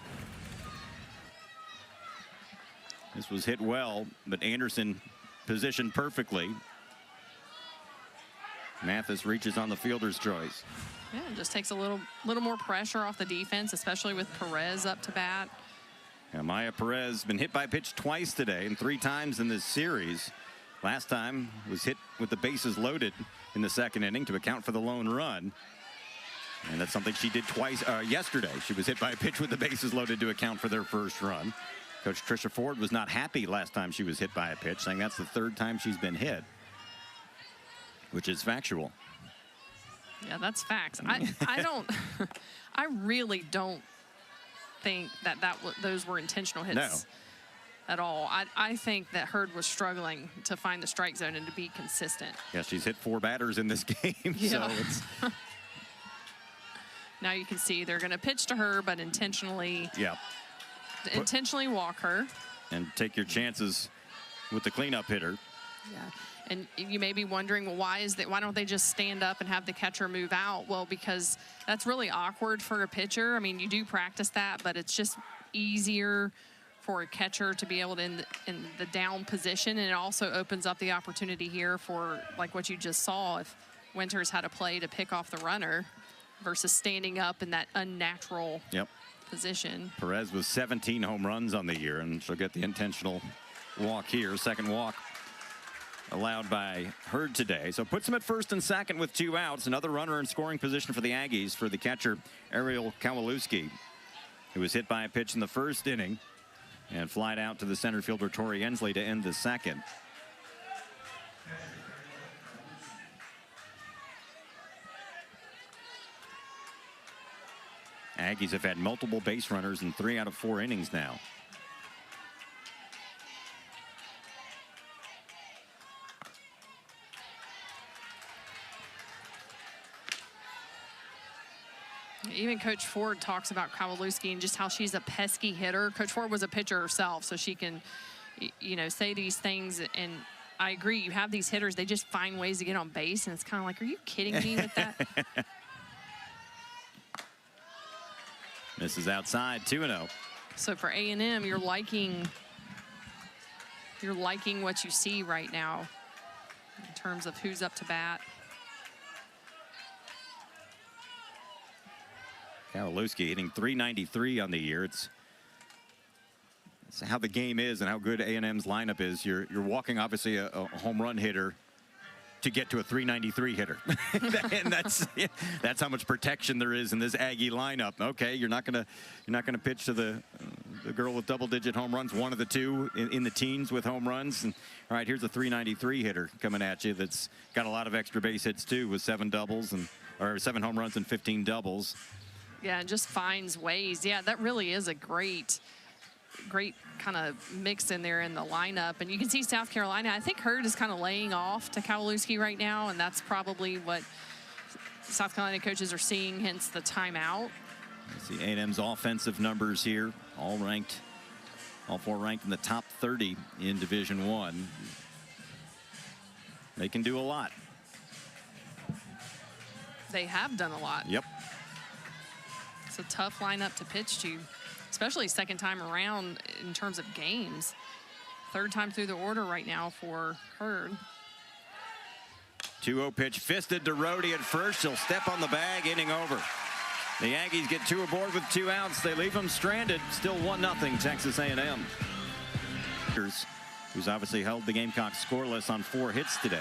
This was hit well, but Anderson positioned perfectly. Mathis reaches on the fielder's choice. Yeah, it just takes a little more pressure off the defense, especially with Perez up to bat. Yeah, Maya Perez been hit by a pitch twice today and 3 times in this series. Last time was hit with the bases loaded in the second inning to account for the lone run. And that's something she did twice yesterday. She was hit by a pitch with the bases loaded to account for their first run. Coach Tricia Ford was not happy last time she was hit by a pitch, saying that's the 3rd time she's been hit, which is factual. Yeah, that's facts. I don't. I really don't think that those were intentional hits at all. I think that Hurd was struggling to find the strike zone and to be consistent. Yeah, she's hit 4 batters in this game. Yeah. So it's now you can see they're going to pitch to her, but intentionally walk her and take your chances with the cleanup hitter. Yeah. And you may be wondering, well, why don't they just stand up and have the catcher move out? Well, because that's really awkward for a pitcher. I mean, you do practice that, but it's just easier for a catcher to be able to in the down position, and it also opens up the opportunity here for like what you just saw if Winters had a play to pick off the runner versus standing up in that unnatural position. Perez with 17 home runs on the year, and she'll get the intentional walk here. Second walk allowed by Hurd today. So puts him at first and second with 2 outs. Another runner in scoring position for the Aggies for the catcher, Ariel Kowalewski, who was hit by a pitch in the first inning and flied out to the center fielder, Tori Ensley, to end the second. Aggies have had multiple base runners in 3 out of 4 innings now. Even Coach Ford talks about Kowalewski and just how she's a pesky hitter. Coach Ford was a pitcher herself, so she can, say these things. And I agree, you have these hitters, they just find ways to get on base, and it's kind of like, are you kidding me with that? This is outside, 2-0. So for A&M, you're liking what you see right now in terms of who's up to bat. Kowalewski hitting .393 on the year. It's how the game is and how good A&M's lineup is. You're walking obviously a home run hitter to get to a .393 hitter, and that's how much protection there is in this Aggie lineup. Okay, you're not gonna pitch to the girl with double-digit home runs, one of the two in the teens with home runs. And all right, here's a .393 hitter coming at you that's got a lot of extra base hits too, with 7 home runs and 15 doubles. Yeah, and just finds ways. Yeah, that really is a great kind of mix in there in the lineup. And you can see South Carolina, I think Hurd is kind of laying off to Kowalewski right now, and that's probably what South Carolina coaches are seeing, hence the timeout. See A&M's offensive numbers here, all four ranked in the top 30 in Division I. They can do a lot. They have done a lot. Yep. It's a tough lineup to pitch to, especially second time around in terms of games. Third time through the order right now for Hurd. 2-0 pitch fisted to Rhodey at first. He'll step on the bag, inning over. The Aggies get 2 aboard with 2 outs. They leave them stranded. Still 1-0 Texas A&M. Who's obviously held the Gamecocks scoreless on 4 hits today.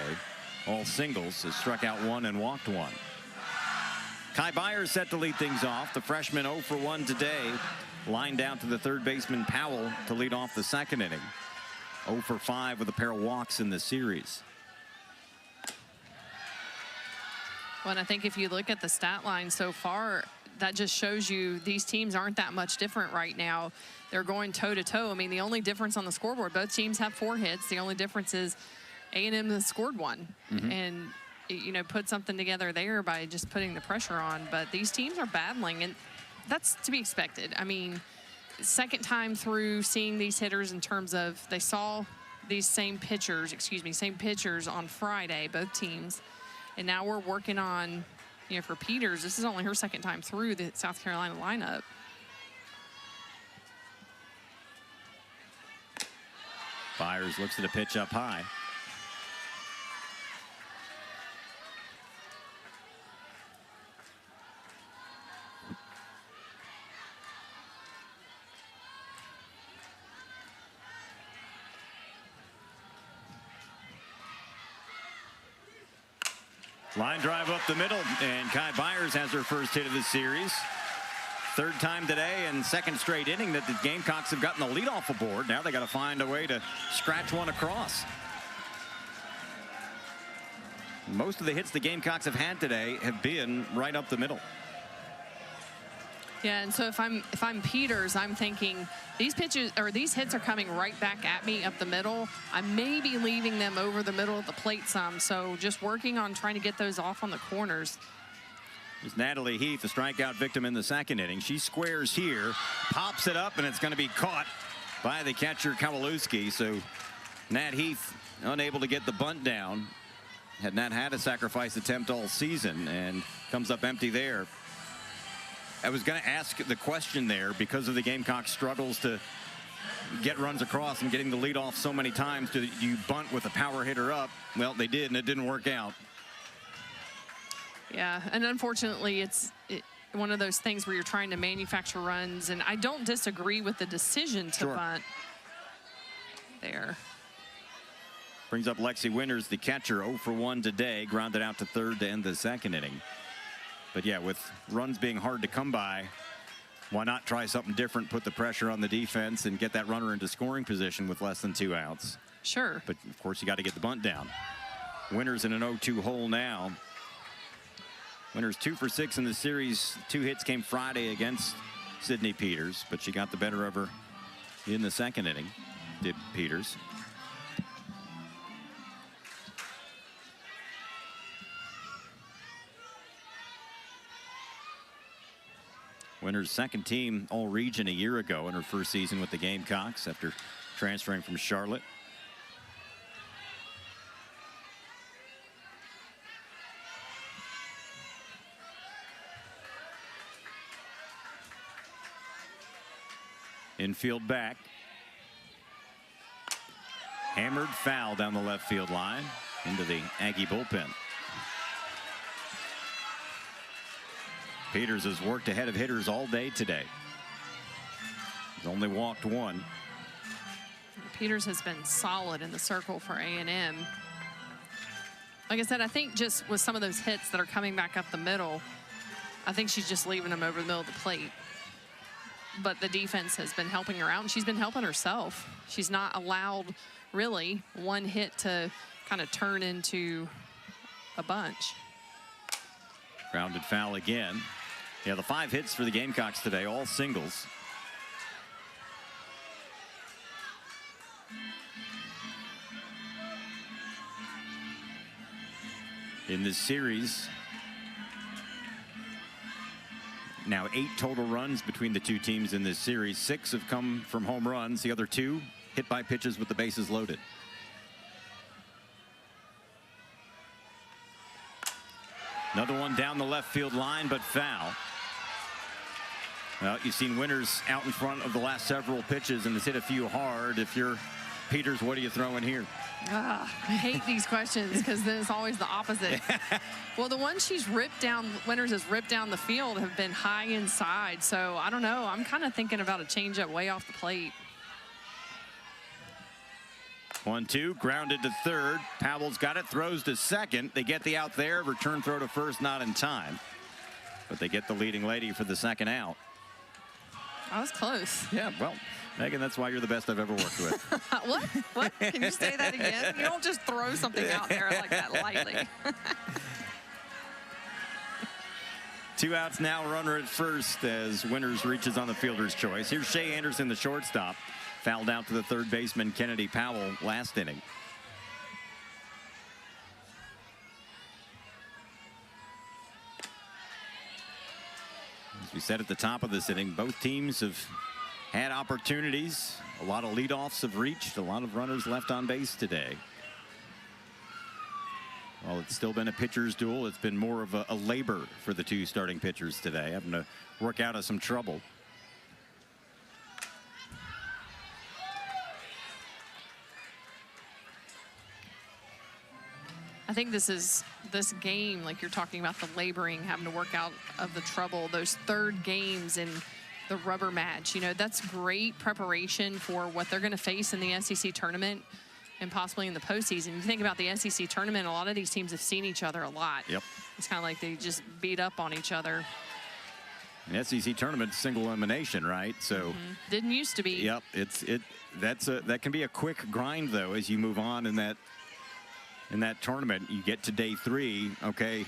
All singles, has struck out 1 and walked 1. Kai Byers set to lead things off. The freshman 0 for 1 today. Lined out to the third baseman Powell to lead off the second inning. 0 for 5 with a pair of walks in the series. Well, and I think if you look at the stat line so far, that just shows you these teams aren't that much different right now. They're going toe-to-toe. I mean, the only difference on the scoreboard, both teams have 4 hits. The only difference is A&M has scored 1. And, you know, put something together there by just putting the pressure on. But these teams are battling, and that's to be expected. I mean, second time through seeing these hitters in terms of they saw these same pitchers on Friday, both teams. And now we're working on, you know, for Peters, this is only her second time through the South Carolina lineup. Byers looks at a pitch up high. Line drive up the middle, and Kai Byers has her first hit of the series. Third time today and second straight inning that the Gamecocks have gotten the leadoff aboard. Now they got to find a way to scratch one across. Most of the hits the Gamecocks have had today have been right up the middle. Yeah, and so if I'm Peters, I'm thinking these pitches or these hits are coming right back at me up the middle. I may be leaving them over the middle of the plate some, so just working on trying to get those off on the corners. There's Natalie Heath, the strikeout victim in the second inning. She squares here, pops it up, and it's going to be caught by the catcher Kowalewski. So Nat Heath unable to get the bunt down. Had not had a sacrifice attempt all season and comes up empty there. I was going to ask the question there because of the Gamecocks' struggles to get runs across and getting the lead off so many times. Do you bunt with a power hitter up? Well, they did, and it didn't work out. Yeah, and unfortunately, it's one of those things where you're trying to manufacture runs, and I don't disagree with the decision to bunt there. Brings up Lexi Winters, the catcher, 0 for 1 today, grounded out to third to end the second inning. But yeah, with runs being hard to come by, why not try something different, put the pressure on the defense, and get that runner into scoring position with less than 2 outs? Sure. But of course, you got to get the bunt down. Winters in an 0-2 hole now. Winters 2 for 6 in the series. 2 hits came Friday against Sydney Peters, but she got the better of her in the second inning, did Peters. Winters' second team all-region a year ago in her first season with the Gamecocks after transferring from Charlotte. Infield back. Hammered foul down the left field line into the Aggie bullpen. Peters has worked ahead of hitters all day today. He's only walked one. Peters has been solid in the circle for A&M. Like I said, I think just with some of those hits that are coming back up the middle, I think she's just leaving them over the middle of the plate. But the defense has been helping her out, and she's been helping herself. She's not allowed, really, one hit to kind of turn into a bunch. Grounded foul again. Yeah, the 5 hits for the Gamecocks today, all singles. In this series, now 8 total runs between the two teams in this series. 6 have come from home runs. The other 2 hit by pitches with the bases loaded. Another one down the left field line, but foul. Well, you've seen Winters out in front of the last several pitches and has hit a few hard. If you're Peters, what are you throwing here? I hate these questions because then it's always the opposite. Well, the ones she's ripped down, Winters has ripped down the field, have been high inside. So I don't know. I'm kind of thinking about a changeup way off the plate. 1-2, grounded to third. Powell's got it, throws to second. They get the out there. Return throw to first, not in time. But they get the leading lady for the second out. I was close. Yeah, well, Megan, that's why you're the best I've ever worked with. What? What? Can you say that again? You don't just throw something out there like that lightly. 2 outs now, runner at first as Winters reaches on the fielder's choice. Here's Shea Anderson, the shortstop. Fouled out to the third baseman, Kennedy Powell, last inning. As we said at the top of this inning, both teams have had opportunities. A lot of leadoffs have reached. A lot of runners left on base today. Well, it's still been a pitcher's duel. It's been more of a labor for the 2 starting pitchers today, having to work out of some trouble. I think this game, like you're talking about, the laboring, having to work out of the trouble, those third games in the rubber match, you know, that's great preparation for what they're going to face in the SEC tournament and possibly in the postseason. You think about the SEC tournament, a lot of these teams have seen each other a lot. Yep. It's kind of like they just beat up on each other. An SEC tournament, single elimination, right? So didn't used to be. Yep, that can be a quick grind though as you move on in that tournament. You get to day 3, okay,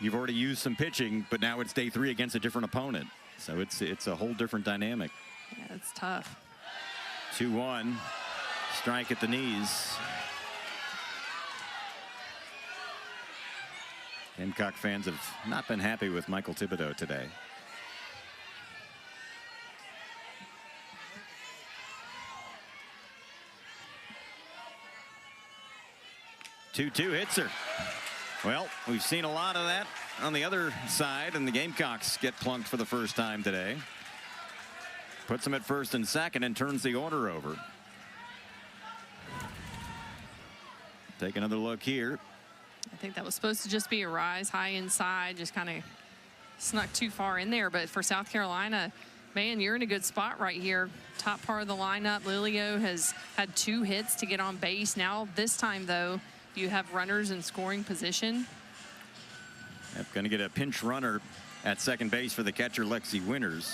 you've already used some pitching, but now it's day 3 against a different opponent. So it's a whole different dynamic. Yeah, it's tough. 2-1, strike at the knees. Gamecock fans have not been happy with Michael Thibodeau today. Two hits her. Well, we've seen a lot of that on the other side, and the Gamecocks get plunked for the first time today. Puts them at first and second and turns the order over. Take another look here. I think that was supposed to just be a rise high inside, just kind of snuck too far in there. But for South Carolina, man, you're in a good spot right here. Top part of the lineup. Lilio has had 2 hits to get on base. Now this time, though, you have runners in scoring position. Yep, going to get a pinch runner at second base for the catcher, Lexi Winters,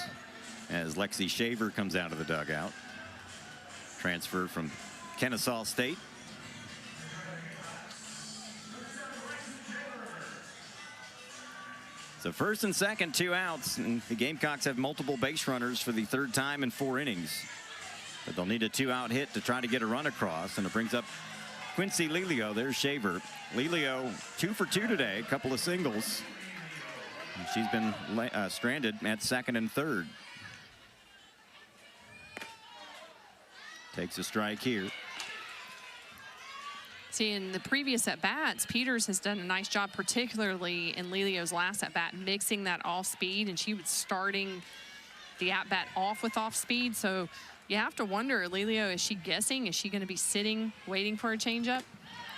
as Lexi Shaver comes out of the dugout. Transfer from Kennesaw State. So first and second, 2 outs, and the Gamecocks have multiple base runners for the 3rd time in 4 innings. But they'll need a 2-out hit to try to get a run across, and it brings up Quincy Lilio. There's Shaver. Lilio 2 for 2 today, a couple of singles. And she's been stranded at second and third. Takes a strike here. See, in the previous at-bats, Peters has done a nice job, particularly in Lilio's last at-bat, mixing that off speed, and she was starting the at-bat off with off speed. So you have to wonder, Lelio, is she guessing? Is she going to be sitting, waiting for a changeup?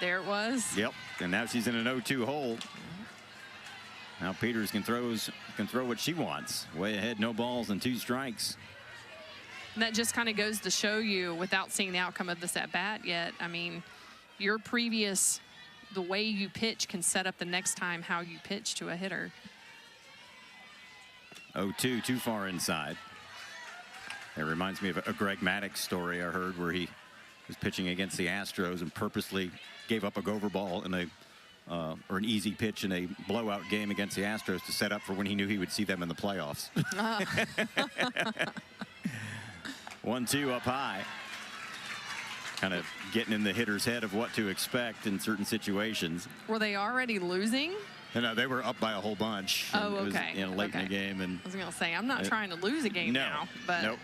There it was. Yep, and now she's in an 0-2 hole. Now Peters can throw what she wants. Way ahead, no balls and 2 strikes. And that just kind of goes to show you, without seeing the outcome of this at-bat yet, I mean, your previous, the way you pitch can set up the next time how you pitch to a hitter. 0-2, too far inside. It reminds me of a Greg Maddux story I heard where he was pitching against the Astros and purposely gave up a go-over ball in a or an easy pitch in a blowout game against the Astros to set up for when he knew he would see them in the playoffs. 1-2 up high. Kind of getting in the hitter's head of what to expect in certain situations. Were they already losing? No, they were up by a whole bunch. Oh, it was, okay. Late in the game. And I was going to say, I'm not trying to lose a game now. But nope.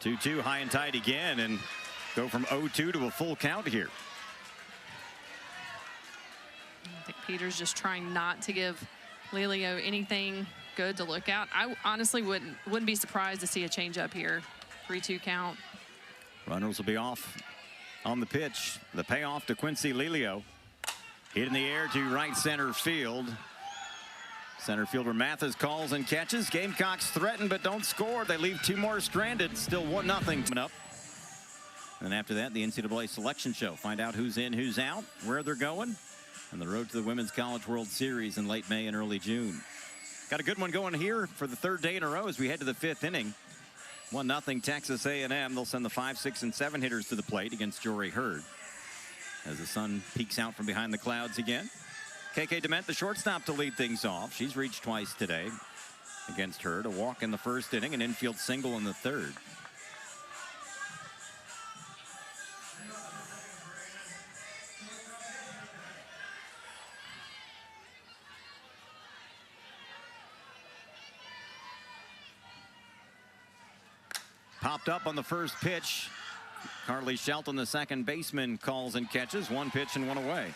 2-2, high and tight again, and go from 0-2 to a full count here. I think Peters just trying not to give Lelio anything good to look at. I honestly wouldn't be surprised to see a changeup here. 3-2 count. Runners will be off on the pitch. The payoff to Quincy Lelio. Hit in the air to right center field. Center fielder Mathis calls and catches. Gamecocks threaten but don't score. They leave 2 more stranded. Still 1-0 coming up. And after that, the NCAA selection show. Find out who's in, who's out, where they're going, and the road to the Women's College World Series in late May and early June. Got a good one going here for the 3rd day in a row as we head to the 5th inning. 1-0 Texas A&M. They'll send the 5, 6, and 7 hitters to the plate against Jory Hurd as the sun peeks out from behind the clouds again. KK Dement, the shortstop, to lead things off. She's reached twice today against Hurd. A walk in the 1st inning, an infield single in the 3rd. Popped up on the first pitch. Carly Shelton, the second baseman, calls and catches. 1 pitch and 1 away.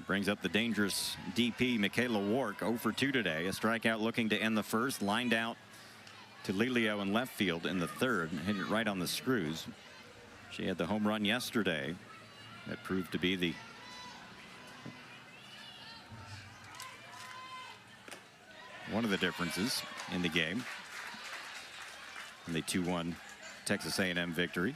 Brings up the dangerous DP, Michaela Wark, 0 for 2 today. A strikeout looking to end the 1st. Lined out to Lelio in left field in the 3rd. Hit it right on the screws. She had the home run yesterday. That proved to be the one of the differences in the game. In the 2-1 Texas A&M victory.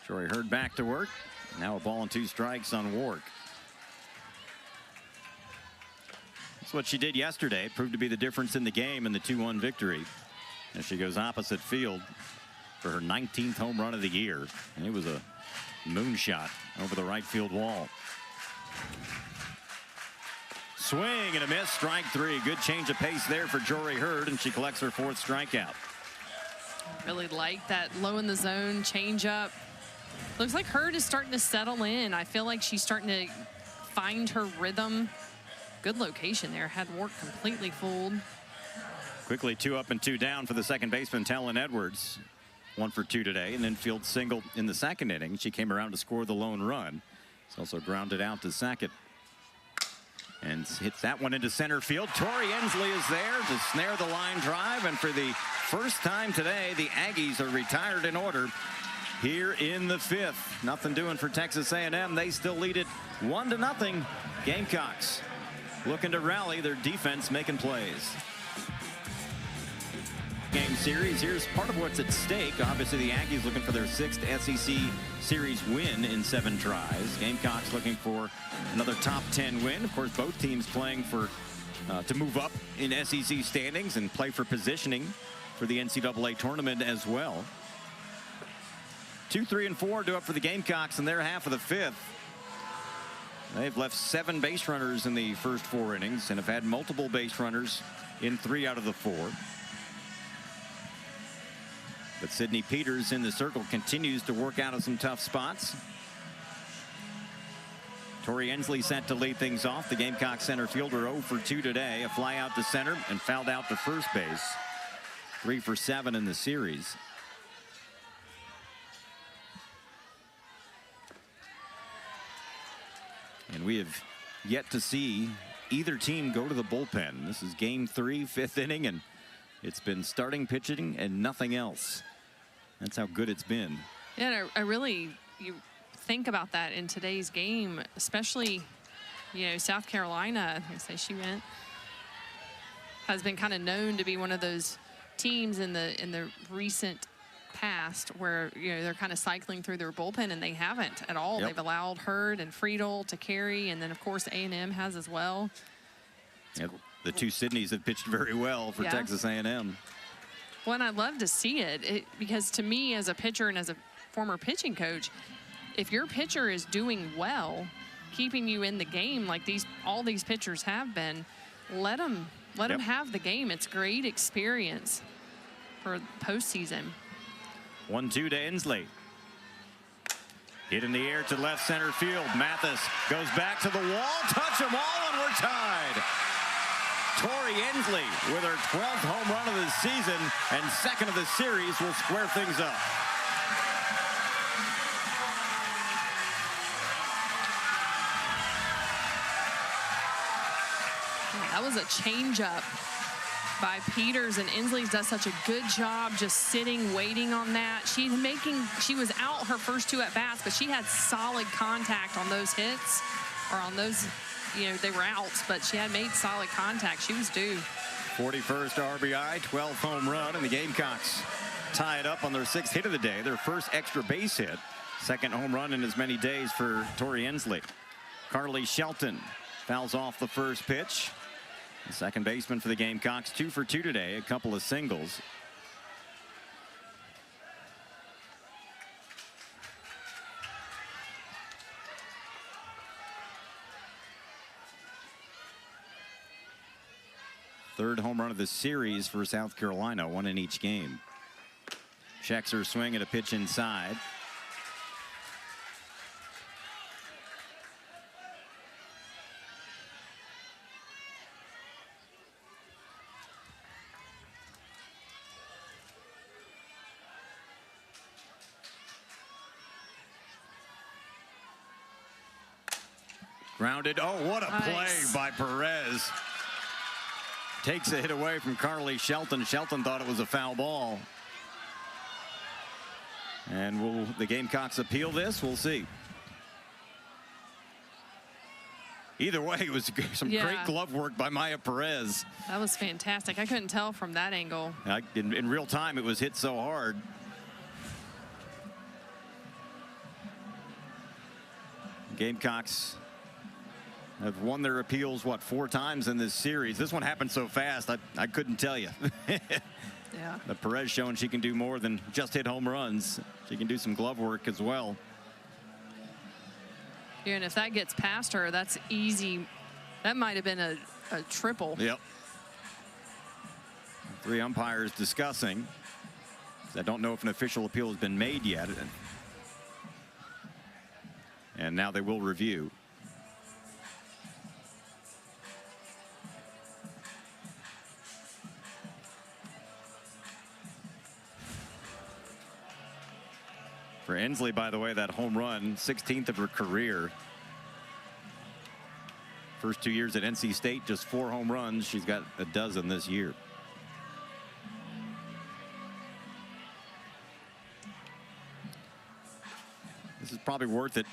Jory Hurd back to work. Now a ball and 2 strikes on Wark. That's what she did yesterday. It proved to be the difference in the game in the 2-1 victory. As she goes opposite field for her 19th home run of the year. And it was a moonshot over the right field wall. Swing and a miss, strike 3. Good change of pace there for Jory Hurd, and she collects her 4th strikeout. Really like that low in the zone changeup. Looks like Hurd is starting to settle in. I feel like she's starting to find her rhythm. Good location there. Had Wark completely fooled. Quickly 2 up and 2 down for the second baseman, Talon Edwards. 1 for 2 today, and infield single in the 2nd inning. She came around to score the lone run. It's also grounded out to second. And hits that one into center field. Tori Ensley is there to snare the line drive. And for the first time today, the Aggies are retired in order here in the 5th. Nothing doing for Texas A&M. They still lead it 1-0. Gamecocks looking to rally, their defense making plays. Game series, here's part of what's at stake. Obviously, the Aggies looking for their 6th SEC series win in 7 tries. Gamecocks looking for another top 10 win. Of course, both teams playing for to move up in SEC standings and play for positioning for the NCAA tournament as well. 2, 3, and 4 do up for the Gamecocks in their half of the 5th. They've left 7 base runners in the first 4 innings and have had multiple base runners in 3 out of the 4. But Sydney Peters in the circle continues to work out of some tough spots. Tori Ensley set to lead things off. The Gamecock center fielder 0 for 2 today. A fly out to center and fouled out to first base. 3 for 7 in the series. And we have yet to see either team go to the bullpen. This is game 3, 5th inning, and it's been starting pitching and nothing else. That's how good it's been. Yeah, I really, you think about that in today's game, especially, you know, South Carolina, I say she went, has been kind of known to be one of those teams in the recent past where, you know, they're kind of cycling through their bullpen, and they haven't at all. Yep. They've allowed Hurd and Friedel to carry, and then of course A&M has as well. Yep. The 2 Sydneys have pitched very well for Texas A&M. Well, and I love to see it because to me, as a pitcher and as a former pitching coach, if your pitcher is doing well, keeping you in the game like all these pitchers have been, let them have the game. It's great experience for postseason. 1-2 to Ensley. Hit in the air to left center field. Mathis goes back to the wall. Touch them all, and we're tied. Tori Ensley with her 12th home run of the season and 2nd of the series will square things up. That was a changeup by Peters, and Ensley does such a good job just sitting, waiting on that. She was out her first 2 at-bats, but she had solid contact on those hits, or on those, you know, they were outs, but she had made solid contact. She was due. 41st RBI, 12th home run, and the Gamecocks tie it up on their 6th hit of the day, their first extra base hit. 2nd home run in as many days for Tori Ensley. Carly Shelton fouls off the first pitch. The second baseman for the Gamecocks, 2 for 2 today, a couple of singles. Third home run of the series for South Carolina, 1 in each game. Checks her swing at a pitch inside. Grounded. Oh, what a play by Perez. Takes a hit away from Carly Shelton. Shelton thought it was a foul ball. And will the Gamecocks appeal this? We'll see. Either way, it was some great glove work by Maya Perez. That was fantastic. I couldn't tell from that angle. In real time, it was hit so hard. Gamecocks have won their appeals, what, 4 times in this series. This one happened so fast, I couldn't tell you. Yeah. But Perez showing she can do more than just hit home runs. She can do some glove work as well. Yeah, and if that gets past her, that's easy. That might have been a triple. Yep. 3 umpires discussing. I don't know if an official appeal has been made yet. And now they will review. For Ensley, by the way, that home run, 16th of her career. First 2 years at NC State, just 4 home runs. She's got a dozen this year. This is probably worth it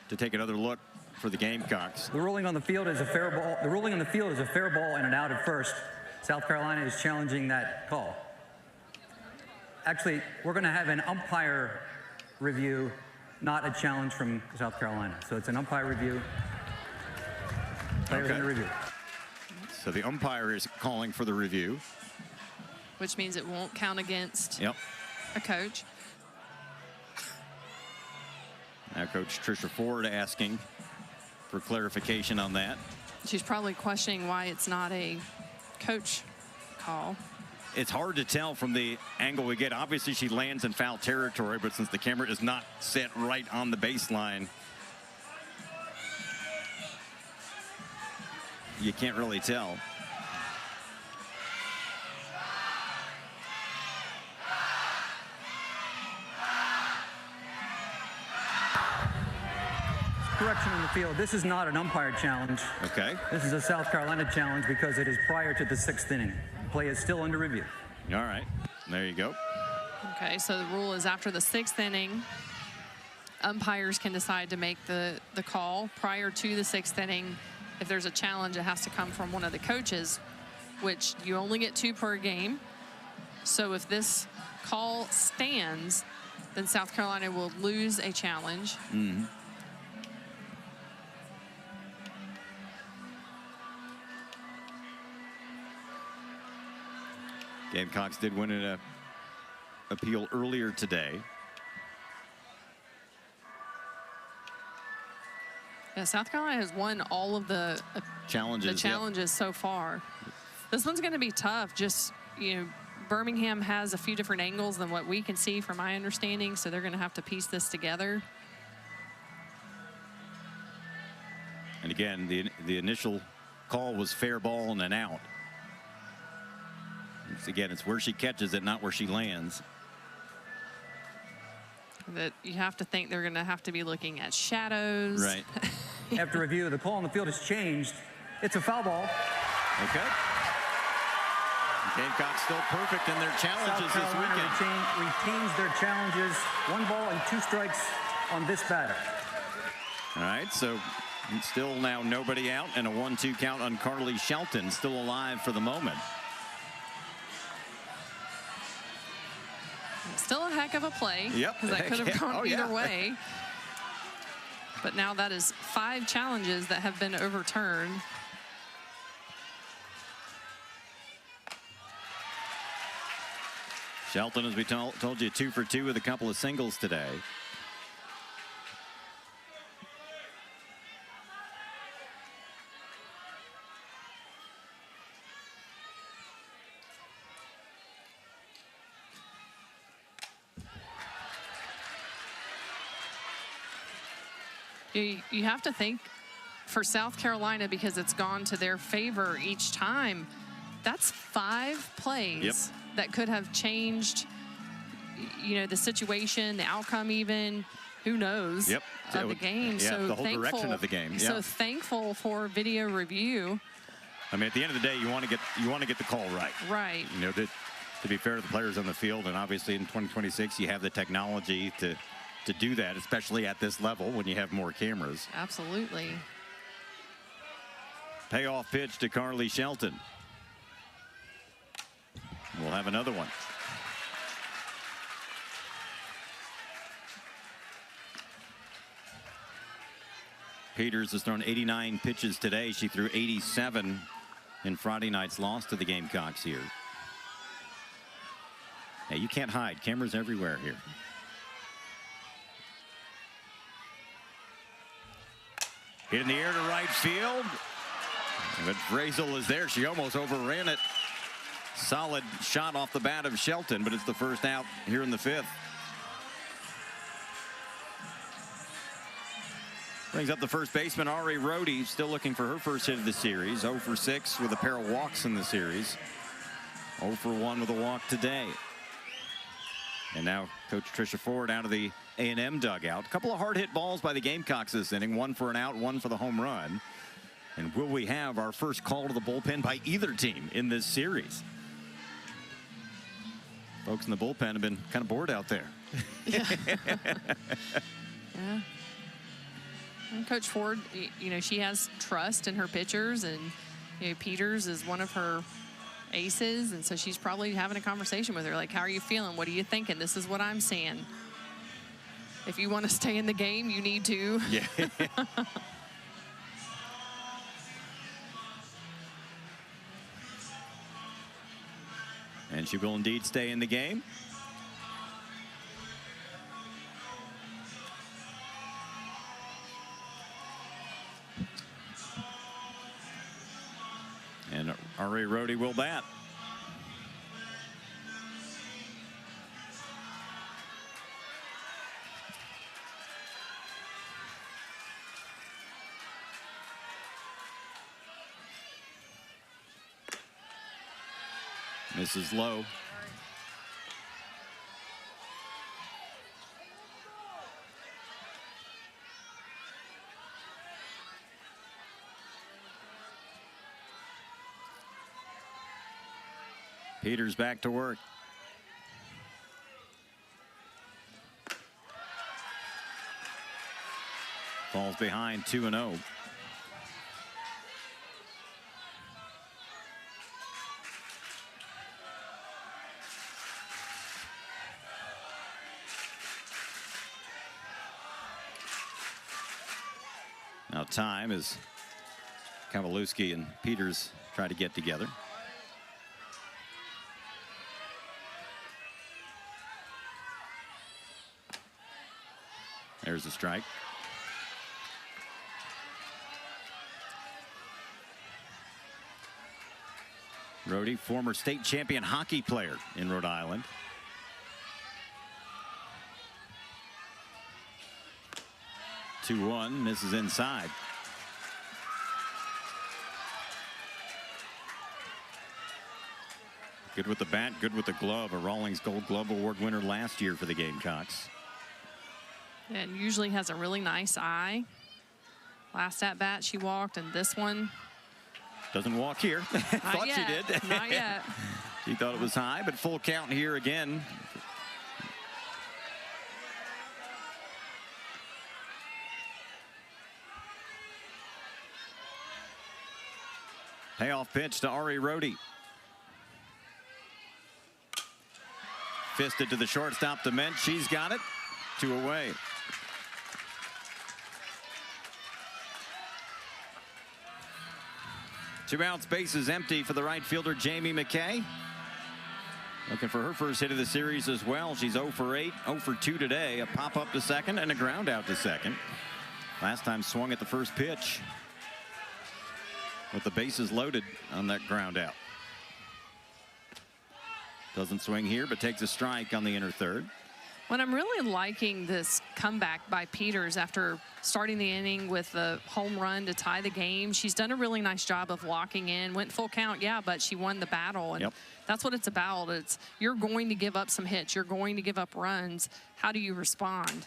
to take another look for the Gamecocks. The ruling on the field is a fair ball. The ruling on the field is a fair ball and an out at first. South Carolina is challenging that call. Actually, we're going to have an umpire review, not a challenge from South Carolina. So it's an umpire review. Players in the review. So the umpire is calling for the review. Which means it won't count against a coach. Now Coach Tricia Ford asking for clarification on that. She's probably questioning why it's not a coach call. It's hard to tell from the angle we get. Obviously, she lands in foul territory, but since the camera is not set right on the baseline, you can't really tell. Correction on the field. This is not an umpire challenge. Okay. This is a South Carolina challenge because it is prior to the 6th inning. Play is still under review. All right. There you go. Okay, so the rule is after the 6th inning, umpires can decide to make the call. Prior to the 6th inning, if there's a challenge, it has to come from one of the coaches, which you only get 2 per game. So if this call stands, then South Carolina will lose a challenge. Mm-hmm. Gamecocks did win an appeal earlier today. Yeah, South Carolina has won all of the challenges so far. This one's going to be tough. Just, Birmingham has a few different angles than what we can see from my understanding, so they're going to have to piece this together. And again, the initial call was fair ball and an out. Again, it's where she catches it, not where she lands. That you have to think they're going to have to be looking at shadows. Right. After review, the call on the field has changed. It's a foul ball. Okay. Gamecocks still perfect in their challenges this weekend. South Carolina retains their challenges. 1 ball and 2 strikes on this batter. All right, so still now nobody out and a 1-2 count on Carly Shelton, still alive for the moment. Still a heck of a play. Yep. Because that could have gone either way. But now that is 5 challenges that have been overturned. Shelton, as we told you, 2 for 2 with a couple of singles today. You have to think for South Carolina, because it's gone to their favor each time, that's 5 plays that could have changed, the situation, the outcome even, who knows, of the game. Yeah, so the whole direction of the game. Yeah. So thankful for video review. I mean, at the end of the day, you want to get the call right. Right. To be fair to the players on the field, and obviously in 2026, you have the technology to do that, especially at this level when you have more cameras. Absolutely. Payoff pitch to Carly Shelton. We'll have another one. Peters has thrown 89 pitches today. She threw 87 in Friday night's loss to the Gamecocks here. Hey, you can't hide. Cameras everywhere here. Hit in the air to right field. But Brazel is there. She almost overran it. Solid shot off the bat of Shelton, but it's the first out here in the 5th. Brings up the first baseman, Ari Rohde, still looking for her first hit of the series. 0 for 6 with a pair of walks in the series. 0 for 1 with a walk today. And now Coach Tricia Ford out of the A&M dugout. A couple of hard hit balls by the Gamecocks this inning. 1 for an out, 1 for the home run. And will we have our first call to the bullpen by either team in this series? Folks in the bullpen have been kind of bored out there. Yeah. And Coach Ford, she has trust in her pitchers, and Peters is one of her aces, and so she's probably having a conversation with her, like, how are you feeling? What are you thinking? This is what I'm seeing. If you want to stay in the game, you need to. Yeah. And she will indeed stay in the game. Ari Rhodey will bat. Misses low. Peters back to work. Falls behind 2-0. Now time is Kowalewski and Peters try to get together. There's a strike. Rhodey, former state champion hockey player in Rhode Island. Two one, misses inside. Good with the bat, good with the glove. A Rawlings Gold Glove Award winner last year for the Gamecocks. And usually has a really nice eye. Last at bat she walked, and this one doesn't walk here. Thought yet. she did. Not yet. She thought it was high, but full count here again. Payoff pitch to Ari Rhodey. Fisted to the shortstop to Ment. She's got it. 2 away. Two outs, bases empty for the right fielder, Jamie McKay. Looking for her first hit of the series as well. She's 0 for 8, 0 for 2 today. A pop up to second and a ground out to second. Last time swung at the first pitch with the bases loaded on that ground out. Doesn't swing here, but takes a strike on the inner third. When I'm really liking this comeback by Peters after starting the inning with the home run to tie the game. She's done a really nice job of locking in. Went full count, yeah, but she won the battle. And that's what it's about. It's you're going to give up some hits. You're going to give up runs. How do you respond?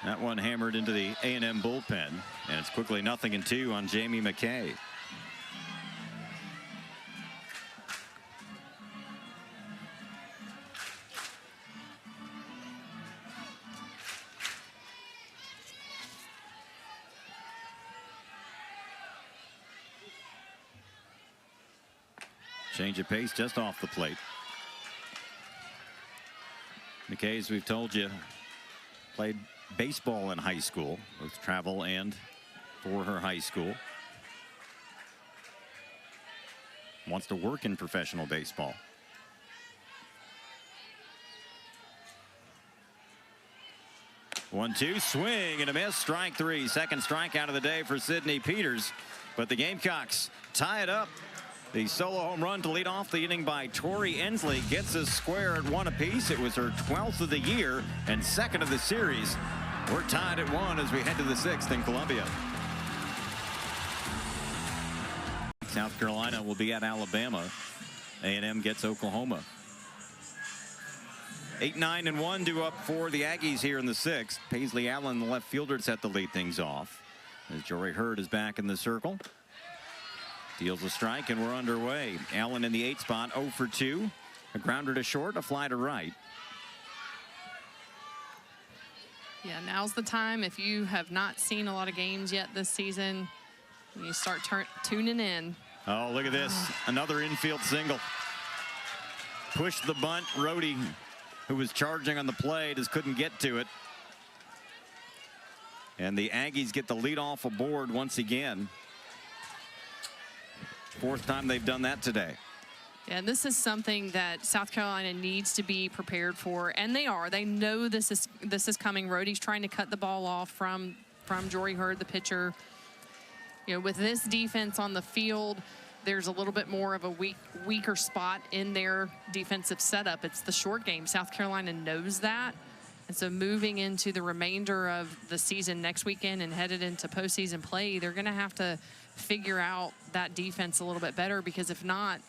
That one hammered into the A&M bullpen, and it's quickly 0-2 on Jamie McKay. Change of pace just off the plate. McKay, as we've told you, played baseball in high school, both travel and for her high school. Wants to work in professional baseball. One-two, swing and a miss, strike three. Second strikeout of the day for Sydney Peters. But the Gamecocks tie it up. The solo home run to lead off the inning by Tori Ensley gets us square at 1 apiece. It was her 12th of the year and 2nd of the series. We're tied at 1 as we head to the 6th in Columbia. South Carolina will be at Alabama. A&M gets Oklahoma. 8-9-1 due up for the Aggies here in the 6th. Paisley Allen, the left fielder, set to lead things off as Jory Hurd is back in the circle. Deals a strike, and we're underway. Allen in the 8th spot, 0 for 2. A grounder to short, a fly to right. Yeah, now's the time. If you have not seen a lot of games yet this season, you start tuning in. Oh, look at this. Another infield single. Pushed the bunt. Rhodey, who was charging on the play, just couldn't get to it. And the Aggies get the lead off aboard once again. 4th time they've done that today. Yeah, and this is something that South Carolina needs to be prepared for, and they are. They know this is coming. Rhodey's trying to cut the ball off from Jory Hurd, the pitcher. You know, with this defense on the field, there's a little bit more of a weaker spot in their defensive setup. It's the short game. South Carolina knows that. And so moving into the remainder of the season next weekend and headed into postseason play, they're going to have to figure out that defense a little bit better, because if not,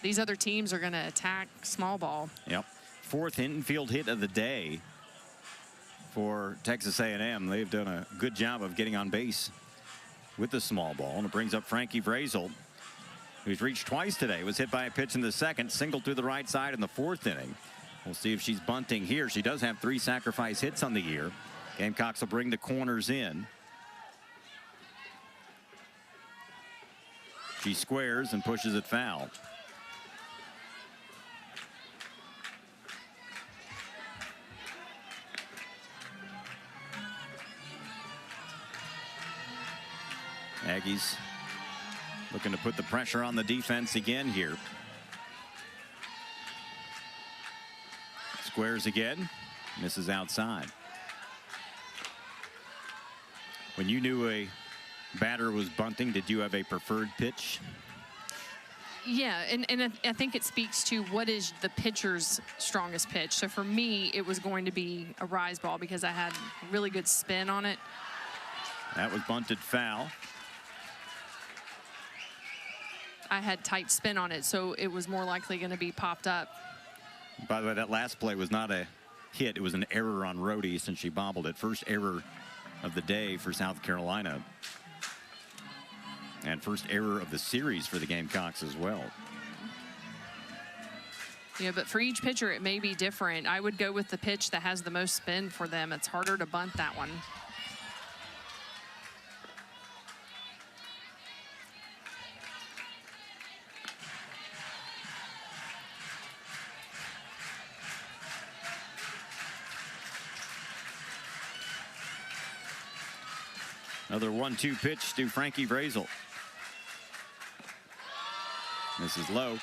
these other teams are going to attack small ball. Yep. 4th infield hit of the day for Texas A&M. They've done a good job of getting on base with the small ball, and it brings up Frankie Vrazel, who's reached twice today. Was hit by a pitch in the 2nd, singled through the right side in the 4th inning. We'll see if she's bunting here. She does have 3 sacrifice hits on the year. Gamecocks will bring the corners in. She squares and pushes it foul. Aggies looking to put the pressure on the defense again here. Squares again, misses outside. When you knew a batter was bunting, did you have a preferred pitch? Yeah, and I think it speaks to what is the pitcher's strongest pitch. So for me, it was going to be a rise ball because I had really good spin on it. That was bunted foul. I had tight spin on it, so it was more likely going to be popped up. By the way, that last play was not a hit. It was an error on Rhodey since she bobbled it. First error of the day for South Carolina. And first error of the series for the Gamecocks as well. Yeah, but for each pitcher, it may be different. I would go with the pitch that has the most spin for them. It's harder to bunt that one. Another 1-2 pitch to Frankie Vrazel. This is low.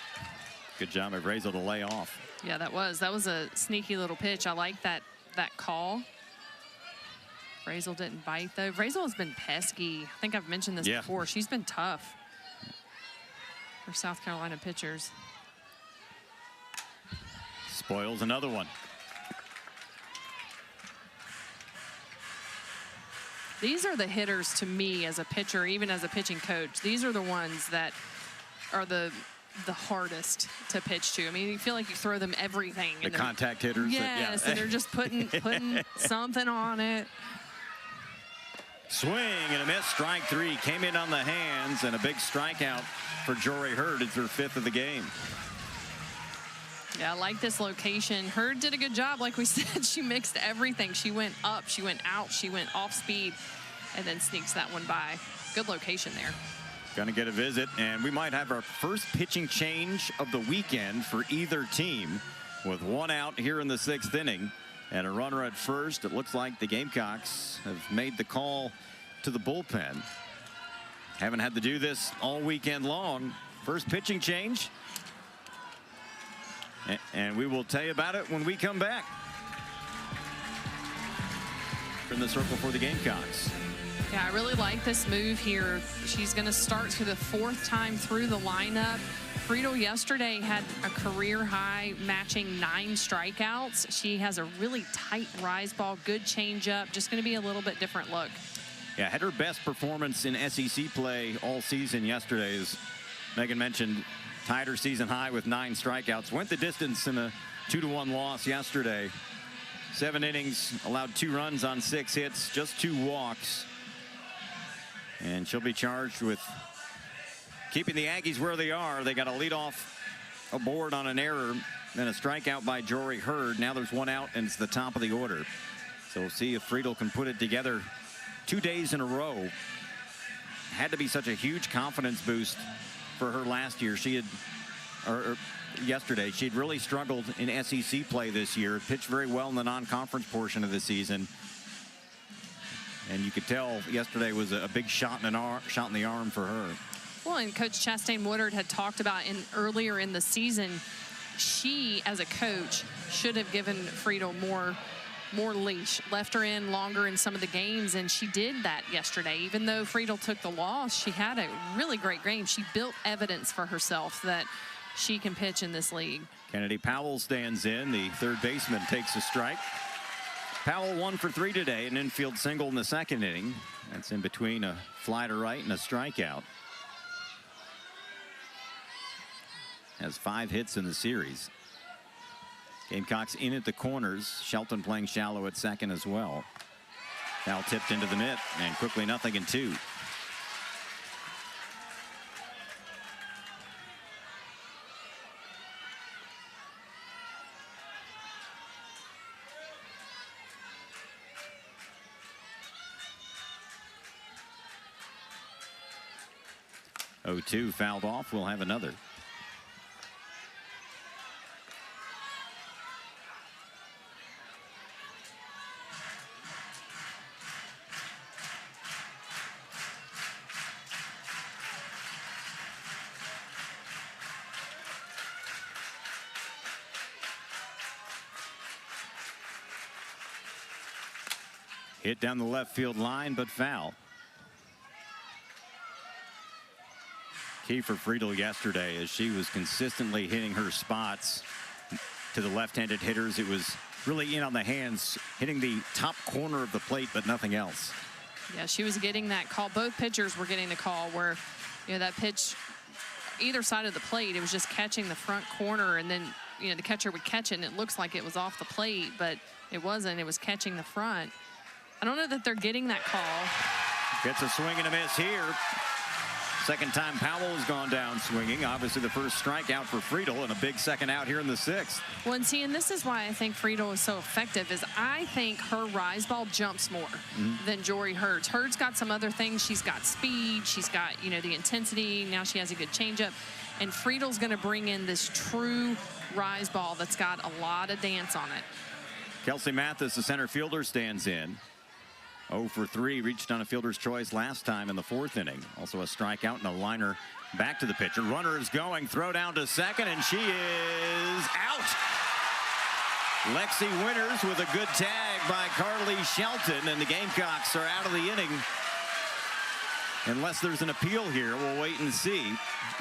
Good job of Vrazel to lay off. Yeah, that was a sneaky little pitch. I like that call. Vrazel didn't bite though. Vrazel has been pesky. I think I've mentioned this before. She's been tough for South Carolina pitchers. Spoils another one. These are the hitters to me as a pitcher, even as a pitching coach. These are the ones that are the hardest to pitch to. I mean, you feel like you throw them everything. The contact hitters. Yes, and they're just putting something on it. Swing and a miss. Strike 3 came in on the hands, and a big strikeout for Jory Hurd. It's her 5th of the game. Yeah, I like this location. Hurd did a good job. Like we said, she mixed everything. She went up, she went out, she went off speed, and then sneaks that one by. Good location there. Going to get a visit, and we might have our first pitching change of the weekend for either team, with 1 out here in the 6th inning and a runner at first. It looks like the Gamecocks have made the call to the bullpen. Haven't had to do this all weekend long. First pitching change. And we will tell you about it when we come back. In the circle for the Gamecocks. Yeah, I really like this move here. She's going to start for the 4th time through the lineup. Friedel yesterday had a career high, matching 9 strikeouts. She has a really tight rise ball, good changeup. Just going to be a little bit different look. Yeah, had her best performance in SEC play all season yesterday, as Megan mentioned. Tied her season high with 9 strikeouts. Went the distance in a 2-1 loss yesterday. 7 innings, allowed 2 runs on 6 hits, just 2 walks. And she'll be charged with keeping the Aggies where they are. They got a leadoff aboard on an error, then a strikeout by Jory Hurd. Now there's 1 out, and it's the top of the order. So we'll see if Friedel can put it together 2 days in a row. Had to be such a huge confidence boost for her last year. She had, or yesterday, she'd really struggled in SEC play this year. Pitched very well in the non-conference portion of the season. And you could tell yesterday was a big shot in the arm for her. Well, and Coach Chastain Woodard had talked about earlier in the season, she, as a coach, should have given Friedel more more leash, left her in longer in some of the games, and she did that yesterday. Even though Friedel took the loss, she had a really great game. She built evidence for herself that she can pitch in this league. Kennedy Powell stands in. The third baseman takes a strike. Powell 1 for 3 today, an infield single in the second inning. That's in between a fly to right and a strikeout. Has 5 hits in the series. Gamecocks in at the corners. Shelton playing shallow at second as well. Foul tipped into the mitt, and quickly 0-2. Oh, 2 fouled off. We'll have another. Hit down the left field line, but foul. Key for Friedel yesterday as she was consistently hitting her spots to the left-handed hitters. It was really in on the hands, hitting the top corner of the plate, but nothing else. Yeah, she was getting that call. Both pitchers were getting the call where, you know, that pitch either side of the plate, it was just catching the front corner, and then, you know, the catcher would catch it, and it looks like it was off the plate, but it wasn't. It was catching the front. I don't know that they're getting that call. Gets a swing and a miss here. Second time Powell has gone down swinging. Obviously the first strikeout for Friedel, and a big second out here in the 6th. Well, and see, and this is why I think Friedel is so effective, is I think her rise ball jumps more than Jory Hurd's. Hurd's got some other things. She's got speed. She's got, you know, the intensity. Now she has a good changeup. And Friedel's going to bring in this true rise ball that's got a lot of dance on it. Kelsey Mathis, the center fielder, stands in. 0 for 3, reached on a fielder's choice last time in the 4th inning. Also a strikeout and a liner back to the pitcher. Runner is going, throw down to second, and she is out. Lexi Winters with a good tag by Carly Shelton, and the Gamecocks are out of the inning. Unless there's an appeal here, we'll wait and see.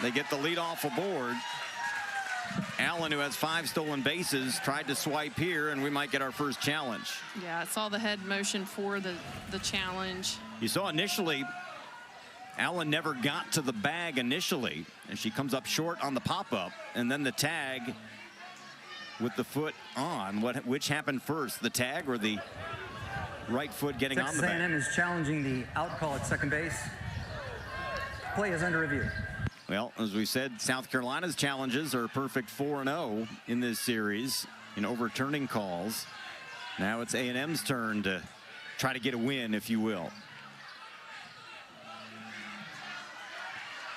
They get the leadoff aboard. Allen, who has 5 stolen bases, tried to swipe here, and we might get our first challenge. Yeah, I saw the head motion for the challenge. You saw initially, Allen never got to the bag initially, and she comes up short on the pop-up, and then the tag with the foot on. Which happened first, the tag or the right foot getting on the bag? Texas A&M is challenging the out call at second base. Play is under review. Well, as we said, South Carolina's challenges are a perfect 4-0 in this series in overturning calls. Now it's A&M's turn to try to get a win, if you will.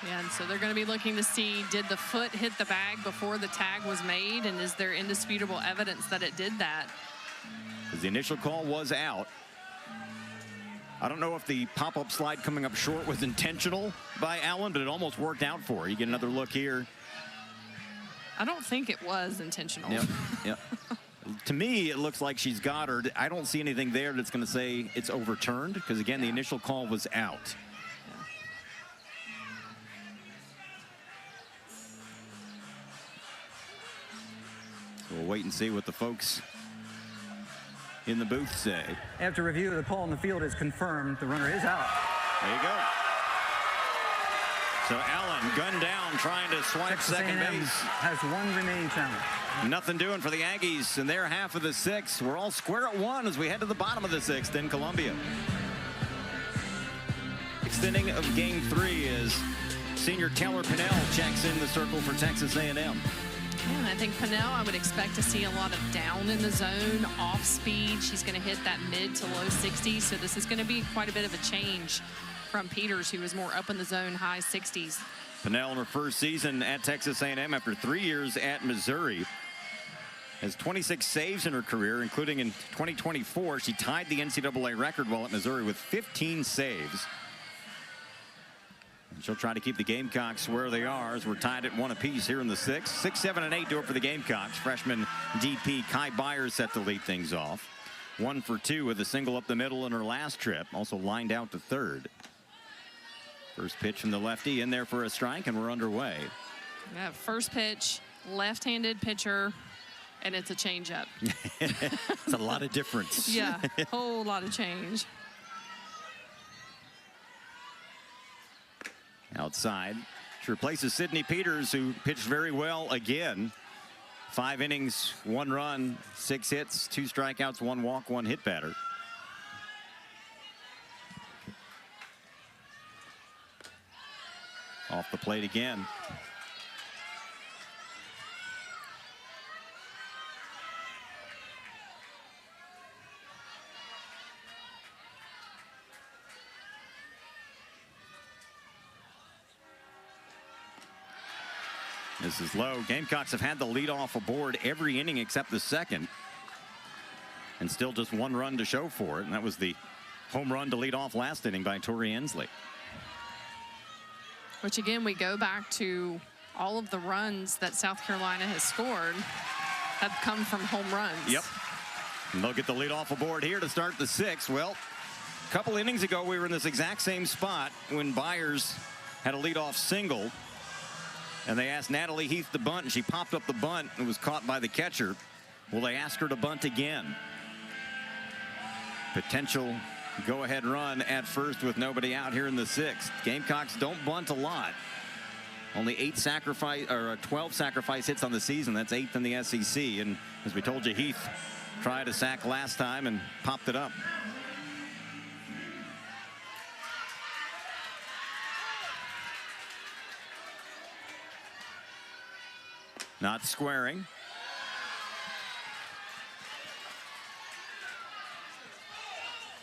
Yeah, and so they're going to be looking to see, did the foot hit the bag before the tag was made, and is there indisputable evidence that it did that? Because the initial call was out. I don't know if the pop-up slide coming up short was intentional by Allen, but it almost worked out for her. You get another look here. I don't think it was intentional. Yep. To me, it looks like she's got her. I don't see anything there that's going to say it's overturned, because, again, the initial call was out. So we'll wait and see what the folks in the booth say. After review, the call on the field is confirmed. The runner is out. There you go. So Allen gunned down, trying to swipe Texas second A&M base. has 1 remaining challenge. Nothing doing for the Aggies in their half of the 6th. We're all square at 1 as we head to the bottom of the 6th in Columbia. 6th inning of Game 3 as senior Taylor Pinnell checks in the circle for Texas A&M. Yeah, I think Pinnell, I would expect to see a lot of down in the zone, off speed. She's going to hit that mid to low 60s, so this is going to be quite a bit of a change from Peters, who was more up in the zone, high 60s. Pinnell in her first season at Texas A&M after 3 years at Missouri has 26 saves in her career, including in 2024. She tied the NCAA record while at Missouri with 15 saves. She'll try to keep the Gamecocks where they are as we're tied at 1 apiece here in the 6th. 6, 7, and 8 do it for the Gamecocks. Freshman DP Kai Byers set to lead things off. 1 for 2 with a single up the middle in her last trip. Also lined out to third. First pitch from the lefty in there for a strike, and we're underway. Yeah, first pitch, left-handed pitcher, and it's a changeup. It's a lot of difference. Yeah, a whole lot of change. Outside. She replaces Sydney Peters, who pitched very well again. 5 innings, 1 run, 6 hits, 2 strikeouts, 1 walk, 1 hit batter. Off the plate again. This is low. Gamecocks have had the leadoff aboard every inning except the second. And still just 1 run to show for it. And that was the home run to lead off last inning by Tori Ensley. Which, again, we go back to all of the runs that South Carolina has scored have come from home runs. Yep. And they'll get the leadoff aboard here to start the 6th. Well, a couple innings ago, we were in this exact same spot when Byers had a leadoff single. And they asked Natalie Heath to bunt, and she popped up the bunt and was caught by the catcher. Well, they asked her to bunt again. Potential go-ahead run at first with nobody out here in the 6th. Gamecocks don't bunt a lot. Only 12 sacrifice hits on the season. That's 8th in the SEC. And as we told you, Heath tried a sack last time and popped it up. Not squaring.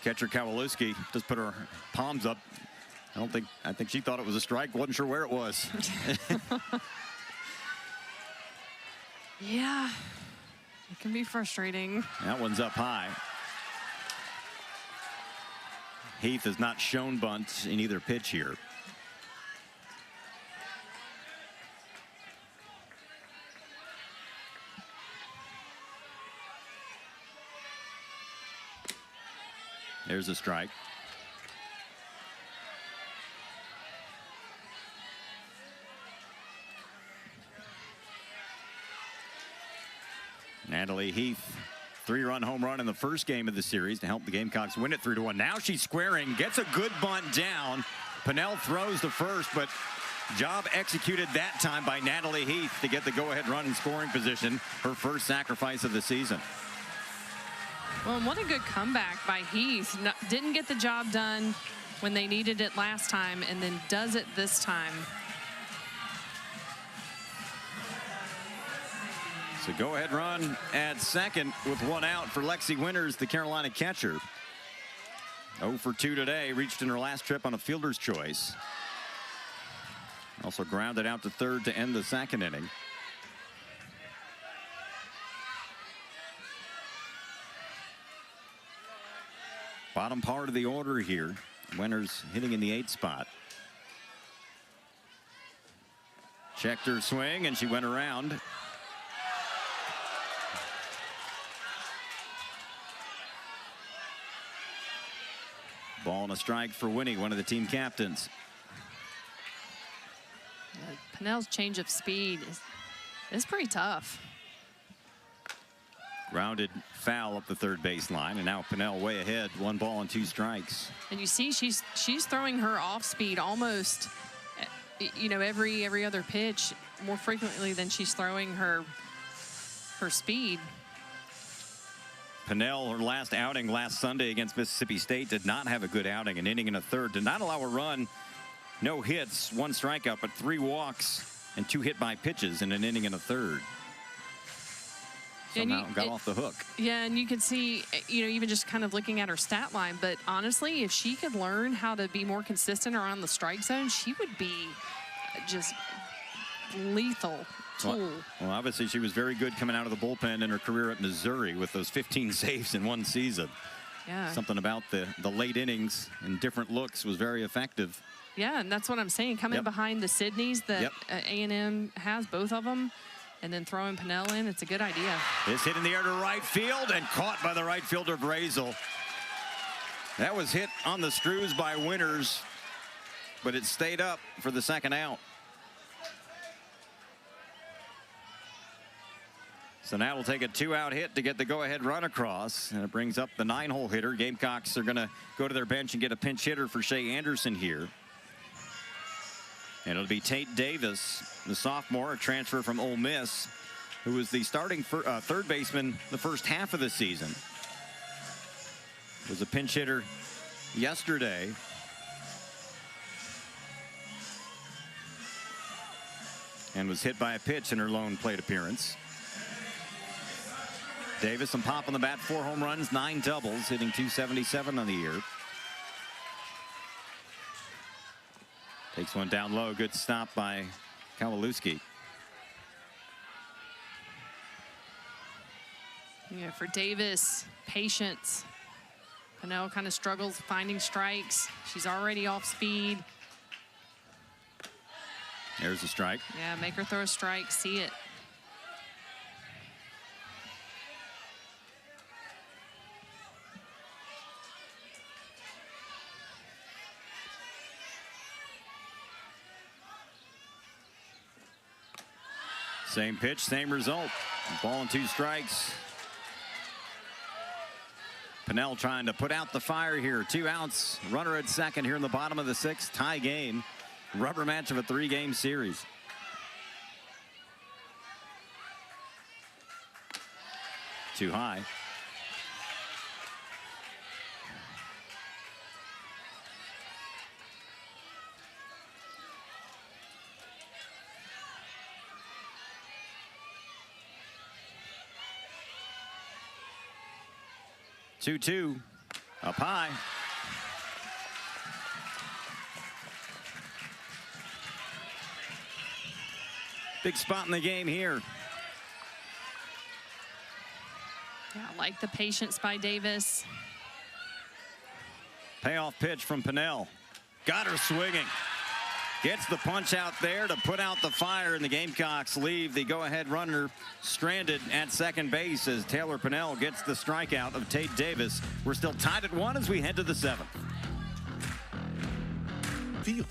Catcher Kowalewski just put her palms up. I think she thought it was a strike. Wasn't sure where it was. Yeah, it can be frustrating. That one's up high. Heath has not shown bunts in either pitch here. There's a strike. Natalie Heath, 3-run home run in the first game of the series to help the Gamecocks win it 3-1. Now she's squaring, gets a good bunt down. Pennell throws to first, but job executed that time by Natalie Heath to get the go-ahead run in scoring position, her first sacrifice of the season. Well, and what a good comeback by Heath. Didn't get the job done when they needed it last time, and then does it this time. So go-ahead run at second with 1 out for Lexi Winters, the Carolina catcher. 0 for 2 today, reached in her last trip on a fielder's choice. Also grounded out to third to end the 2nd inning. Bottom part of the order here. Winters hitting in the 8th spot. Checked her swing, and she went around. Ball and a strike for Winnie, one of the team captains. Pennell's change of speed is pretty tough. Grounded foul up the third baseline, and now Pennell way ahead, 1 ball and 2 strikes. And you see she's throwing her off speed almost, you know, every other pitch more frequently than she's throwing her speed. Pennell, her last outing last Sunday against Mississippi State, did not have a good outing. An inning and a third, did not allow a run, no hits, 1 strikeout, but 3 walks and 2 hit by pitches in an inning and a third. Somehow got off the hook. Yeah, and you can see, you know, even just kind of looking at her stat line, but honestly, if she could learn how to be more consistent around the strike zone, she would be just lethal tool. Well, obviously she was very good coming out of the bullpen in her career at Missouri with those 15 saves in 1 season. Yeah. Something about the late innings and different looks was very effective. Yeah, and that's what I'm saying. Coming behind the Sydneys that A&M has, both of them, and then throwing Pennell in, it's a good idea. This hit in the air to right field and caught by the right fielder, Brazel. That was hit on the screws by Winters, but it stayed up for the second out. So now we'll take a 2-out hit to get the go-ahead run across, and it brings up the 9-hole hitter. Gamecocks are going to go to their bench and get a pinch hitter for Shea Anderson here. And it'll be Tate Davis, the sophomore, a transfer from Ole Miss, who was the starting third baseman the first half of the season. Was a pinch hitter yesterday. And was hit by a pitch in her lone plate appearance. Davis, some pop on the bat, 4 home runs, 9 doubles, hitting .277 on the year. Takes one down low. Good stop by Kowalewski. Yeah, for Davis, patience. Pennell kind of struggles finding strikes. She's already off speed. There's a strike. Yeah, make her throw a strike, see it. Same pitch, same result. Ball and 2 strikes. Pennell trying to put out the fire here. 2 outs. Runner at second here in the bottom of the 6th. Tie game. Rubber match of a 3-game series. Too high. Two up high. Big spot in the game here. Yeah, I like the patience by Davis. Payoff pitch from Pennell. Got her swinging. Gets the punch out there to put out the fire, and the Gamecocks leave the go-ahead runner stranded at second base as Taylor Pennell gets the strikeout of Tate Davis. We're still tied at 1 as we head to the 7th. Field.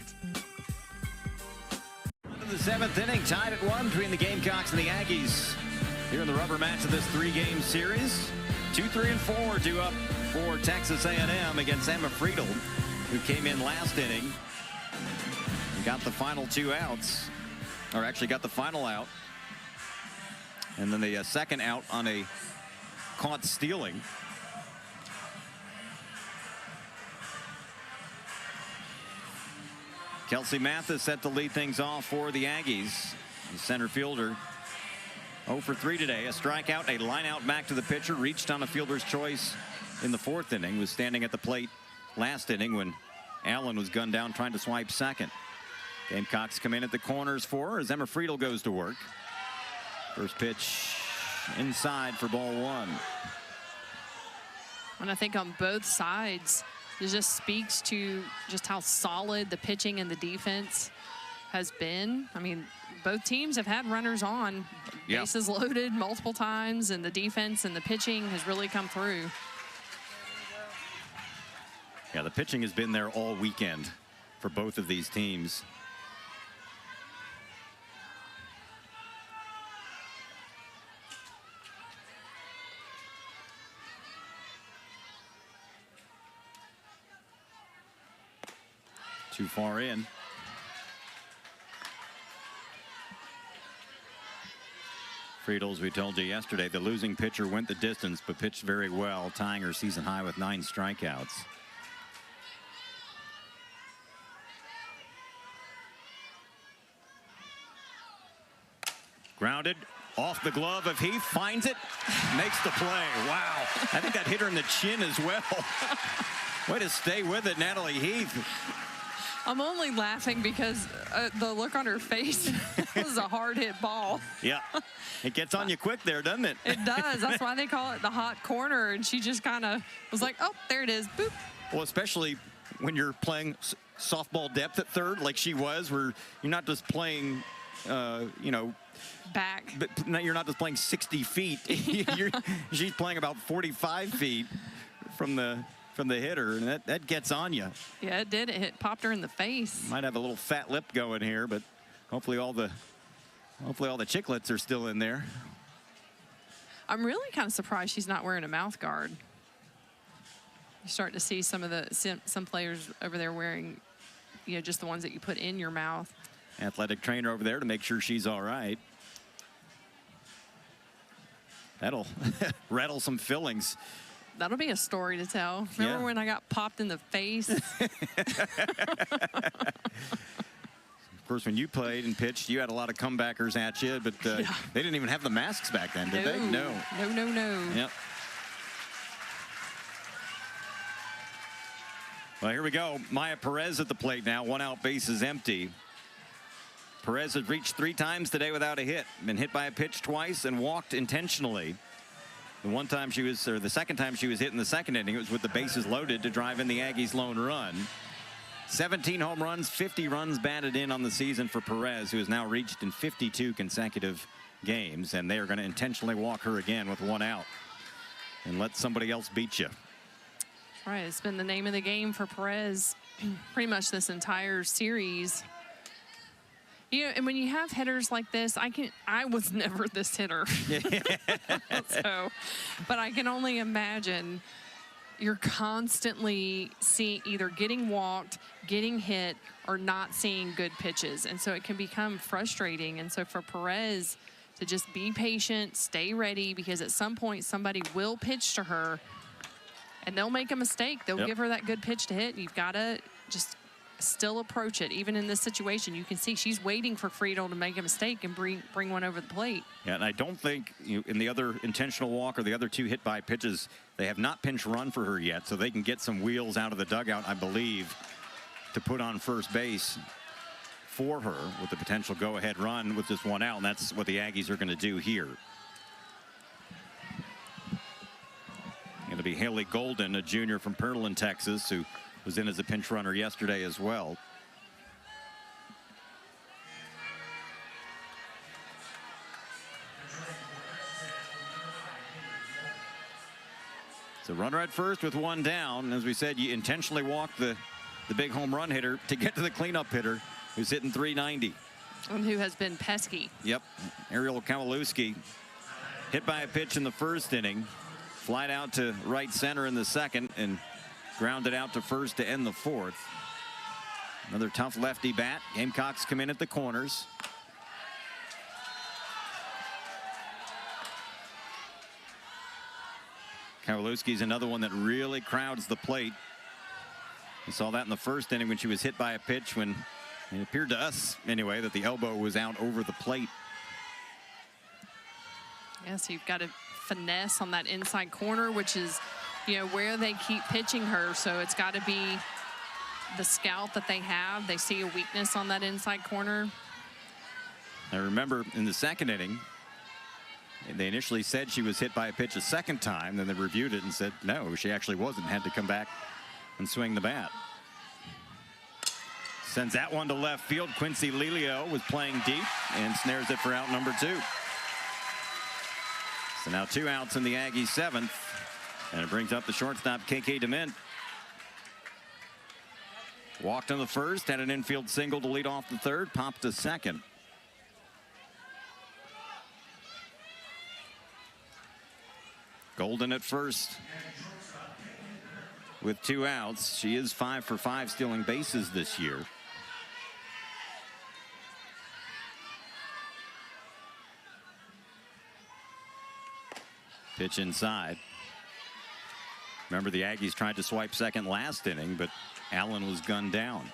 To the 7th inning, tied at 1 between the Gamecocks and the Aggies. Here in the rubber match of this 3-game series. 2, 3, and 4 due up for Texas A&M against Emma Friedel, who came in last inning. Got the final 2 outs, or actually got the final out, and then the second out on a caught stealing. Kelsey Mathis set to lead things off for the Aggies. The center fielder 0 for 3 today. A strikeout, a line out back to the pitcher, reached on a fielder's choice in the 4th inning, was standing at the plate last inning when Allen was gunned down trying to swipe second. Gamecocks come in at the corners for her as Emma Friedel goes to work. First pitch inside for ball 1. And I think on both sides, it just speaks to just how solid the pitching and the defense has been. I mean, both teams have had runners on, bases loaded multiple times, and the defense and the pitching has really come through. Yeah, the pitching has been there all weekend for both of these teams. Too far in. Friedel, as we told you yesterday, the losing pitcher went the distance but pitched very well, tying her season high with 9 strikeouts. Grounded off the glove of Heath, finds it, makes the play. Wow, I think that hit her in the chin as well. Way to stay with it, Natalie Heath. I'm only laughing because the look on her face was a hard hit ball. Yeah, it gets on you quick there, doesn't it? It does. That's why they call it the hot corner. And she just kind of was like, oh, there it is. Boop. Well, especially when you're playing softball depth at third like she was, where you're not just playing you know, back. But you're not just playing 60 feet. She's playing about 45 feet from the hitter, and that gets on you. Yeah, it did. It popped her in the face. Might have a little fat lip going here, but hopefully all the chiclets are still in there. I'm really kind of surprised she's not wearing a mouth guard. You start to see some players over there wearing, you know, just the ones that you put in your mouth. Athletic trainer over there to make sure she's all right. That'll rattle some fillings. That'll be a story to tell. Remember when I got popped in the face? Of course, when you played and pitched, you had a lot of comebackers at you, but they didn't even have the masks back then, did they? No. No. Yep. Well, here we go. Maya Perez at the plate now. 1 out, bases empty. Perez has reached 3 times today without a hit. Been hit by a pitch twice and walked intentionally. The second time she was hit in the second inning, it was with the bases loaded to drive in the Aggies' lone run. 17 home runs, 50 runs batted in on the season for Perez, who has now reached in 52 consecutive games, and they are going to intentionally walk her again with 1 out and let somebody else beat you. Right, it's been the name of the game for Perez pretty much this entire series. You know, and when you have hitters like this, I was never this hitter. But I can only imagine you're constantly either getting walked, getting hit, or not seeing good pitches. And so it can become frustrating. And so for Perez to just be patient, stay ready, because at some point somebody will pitch to her and they'll make a mistake. They'll give her that good pitch to hit. And you've got to just still approach it. Even in this situation, you can see she's waiting for Friedel to make a mistake and bring one over the plate. Yeah, and I don't think in the other intentional walk or the other 2 hit by pitches, they have not pinch run for her yet, so they can get some wheels out of the dugout, I believe, to put on first base for her with the potential go-ahead run with just 1 out, and that's what the Aggies are going to do here. Going to be Haley Golden, a junior from Pearland, Texas, who was in as a pinch runner yesterday as well. So runner at first with 1 down. As we said, you intentionally walk the big home run hitter to get to the cleanup hitter who's hitting .390. And who has been pesky. Yep. Ariel Kowalewski hit by a pitch in the first inning. Flied out to right center in the second and grounded out to first to end the fourth. Another tough lefty bat. Gamecocks come in at the corners. Kowalewski's another one that really crowds the plate. We saw that in the first inning when she was hit by a pitch, when it appeared to us anyway that the elbow was out over the plate. Yes, you've got to finesse on that inside corner, which is, you know, where they keep pitching her. So it's got to be the scout that they have. They see a weakness on that inside corner. I remember in the second inning, they initially said she was hit by a pitch a second time. Then they reviewed it and said, no, she actually wasn't. Had to come back and swing the bat. Sends that one to left field. Quincy Lelio was playing deep and snares it for out number 2. So now 2 outs in the Aggies' 7th. And it brings up the shortstop, KK DeMint. Walked in the first, had an infield single to lead off the third, popped to second. Golden at first with 2 outs. She is 5 for 5 stealing bases this year. Pitch inside. Remember, the Aggies tried to swipe second last inning, but Allen was gunned down.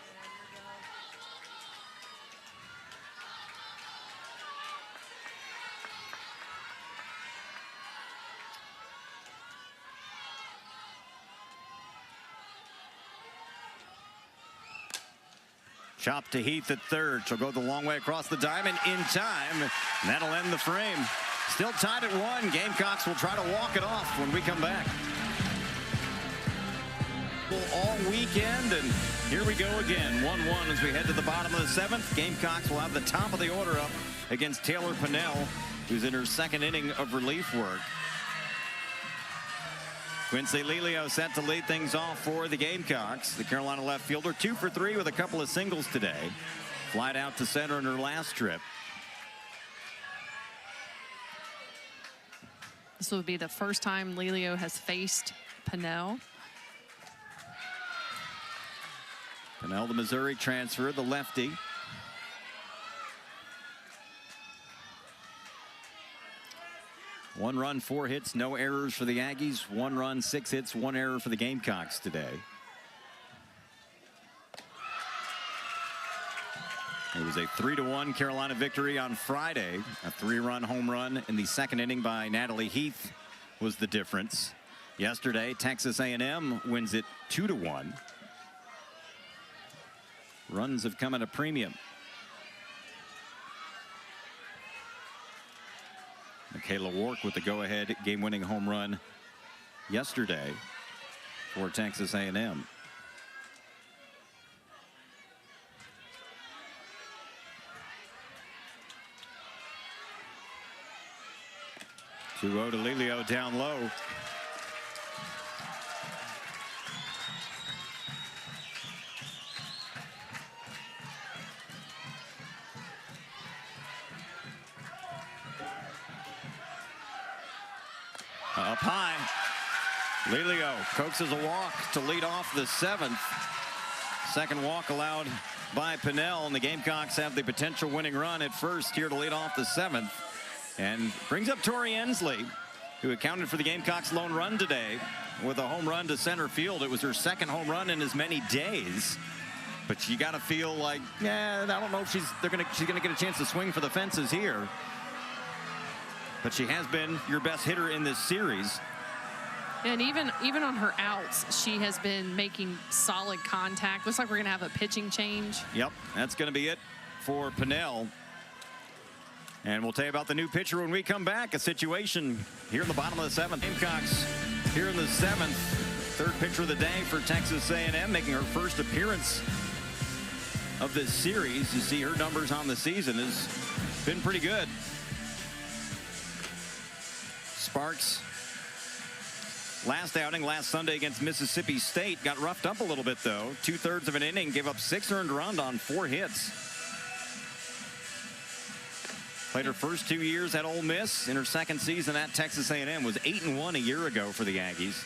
Chop to Heath at third. She'll go the long way across the diamond in time. And that'll end the frame. Still tied at 1. Gamecocks will try to walk it off when we come back. all weekend, and here we go again. 1-1 as we head to the bottom of the 7th. Gamecocks will have the top of the order up against Taylor Pinnell, who's in her second inning of relief work. Quincy Lelio set to lead things off for the Gamecocks. The Carolina left fielder 2 for 3 with a couple of singles today. Flied out to center in her last trip. This will be the first time Lelio has faced Pinnell. Pinnell, the Missouri transfer, the lefty. One run, 4 hits, no errors for the Aggies. 1 run, 6 hits, 1 error for the Gamecocks today. It was a 3-1 Carolina victory on Friday. A 3-run home run in the second inning by Natalie Heath was the difference. Yesterday, Texas A&M wins it 2-1. Runs have come at a premium. Michaela Wark with the go-ahead game-winning home run yesterday for Texas A&M. To Lelio down low. Up high. Lelio coaxes a walk to lead off the 7th. Second walk allowed by Pinnell, and the Gamecocks have the potential winning run at first here to lead off the 7th. And brings up Tori Ensley, who accounted for the Gamecocks' lone run today with a home run to center field. It was her second home run in as many days. But you got to feel like, I don't know if she's gonna get a chance to swing for the fences here. But she has been your best hitter in this series. And even on her outs, she has been making solid contact. Looks like we're going to have a pitching change. Yep, that's going to be it for Pinnell. And we'll tell you about the new pitcher when we come back. A situation here in the bottom of the 7th. Gamecocks here in the 7th. Third pitcher of the day for Texas A&M, making her first appearance of this series. You see her numbers on the season has been pretty good. Sparks, last outing last Sunday against Mississippi State, got roughed up a little bit though. 2/3 of an inning, gave up 6 earned runs on 4 hits. Played her first 2 years at Ole Miss. In her second season at Texas A&M was 8-1 a year ago for the Aggies.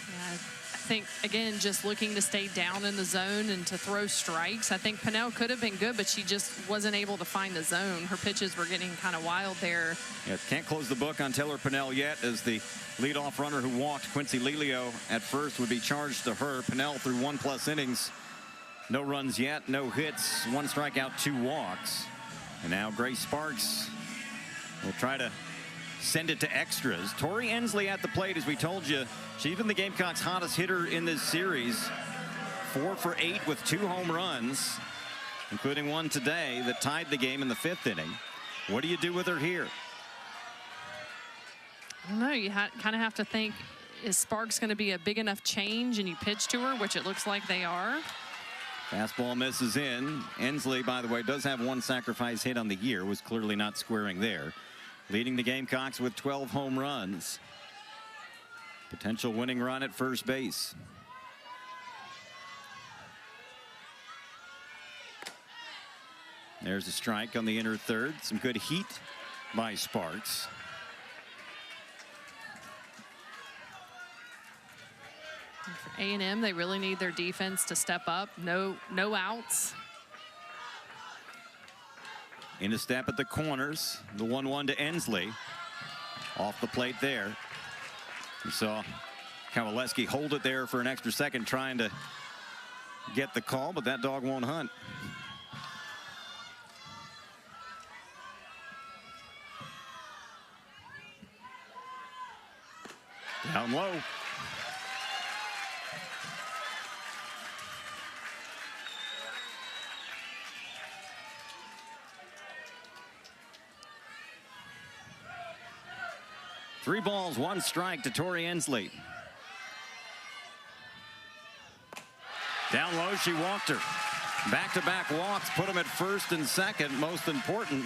Yeah, I think, again, just looking to stay down in the zone and to throw strikes. I think Pinnell could have been good, but she just wasn't able to find the zone. Her pitches were getting kind of wild there. Yeah, can't close the book on Taylor Pinnell yet, as the leadoff runner who walked, Quincy Lelio, at first would be charged to her. Pinnell through 1+ innings. No runs yet, no hits, 1 strikeout, 2 walks. And now Grace Sparks will try to send it to extras. Tori Ensley at the plate, as we told you. She's been the Gamecocks' hottest hitter in this series. 4 for 8 with 2 home runs, including one today that tied the game in the 5th inning. What do you do with her here? I don't know. You kind of have to think, is Sparks going to be a big enough change and you pitch to her, which it looks like they are. Fastball misses in. Ensley, by the way, does have 1 sacrifice hit on the year. Was clearly not squaring there. Leading the Gamecocks with 12 home runs. Potential winning run at first base. There's a strike on the inner third. Some good heat by Sparks. For A&M, they really need their defense to step up. No outs. In a step at the corners. The 1-1 to Ensley. Off the plate there. You saw Kowaleski hold it there for an extra second, trying to get the call, but that dog won't hunt. Down low. Three balls, 1 strike to Tori Ensley. Down low, she walked her. Back-to-back walks put them at first and second. Most important,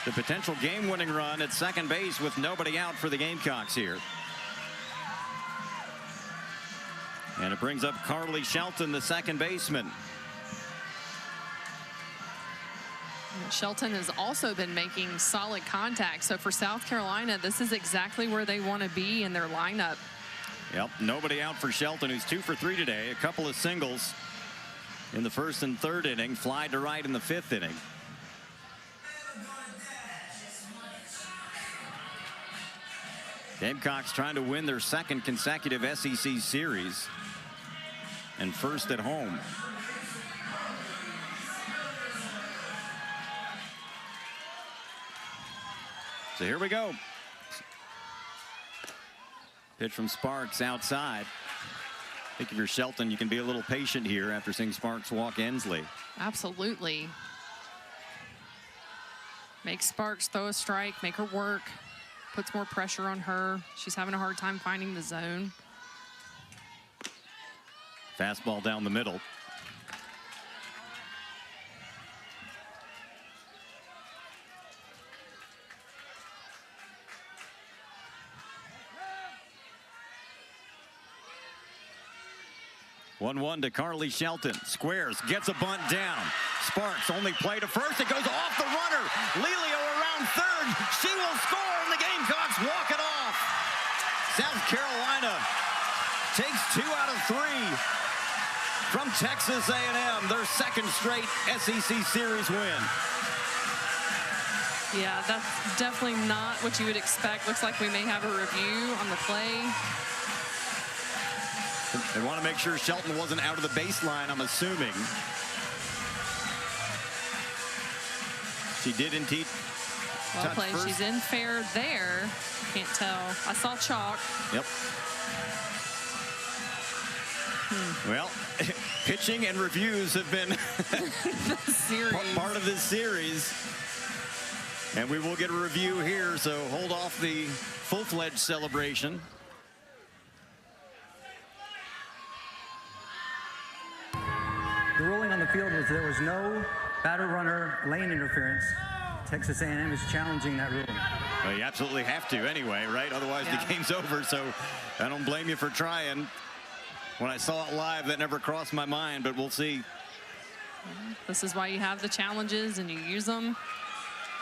the potential game-winning run at second base with nobody out for the Gamecocks here. And it brings up Carly Shelton, the second baseman. Shelton has also been making solid contact. So for South Carolina, this is exactly where they want to be in their lineup. Yep, nobody out for Shelton, who's 2 for 3 today. A couple of singles in the first and third inning. Fly to right in the fifth inning. Gamecocks trying to win their second consecutive SEC series. And first at home. So here we go. Pitch from Sparks outside. I think if you're Shelton, you can be a little patient here after seeing Sparks walk Ensley. Absolutely. Make Sparks throw a strike, make her work, puts more pressure on her. She's having a hard time finding the zone. Fastball down the middle. One to Carly Shelton. Squares, gets a bunt down. Sparks only play to first. It goes off the runner. Lelio around third. She will score, and the Gamecocks walk it off. South Carolina takes 2 out of 3 from Texas A&M, their second straight SEC series win. Yeah, that's definitely not what you would expect. Looks like we may have a review on the play. They want to make sure Shelton wasn't out of the baseline, I'm assuming. She did indeed. Well played. First. She's in fair there. Can't tell. I saw chalk. Yep. Well, pitching and reviews have been part of this series. And we will get a review here, so hold off the full-fledged celebration. The ruling on the field was there was no batter runner lane interference. Texas A&M is challenging that ruling. Well, you absolutely have to anyway, right? Otherwise the game's over, so I don't blame you for trying. When I saw it live, that never crossed my mind, but we'll see. This is why you have the challenges and you use them.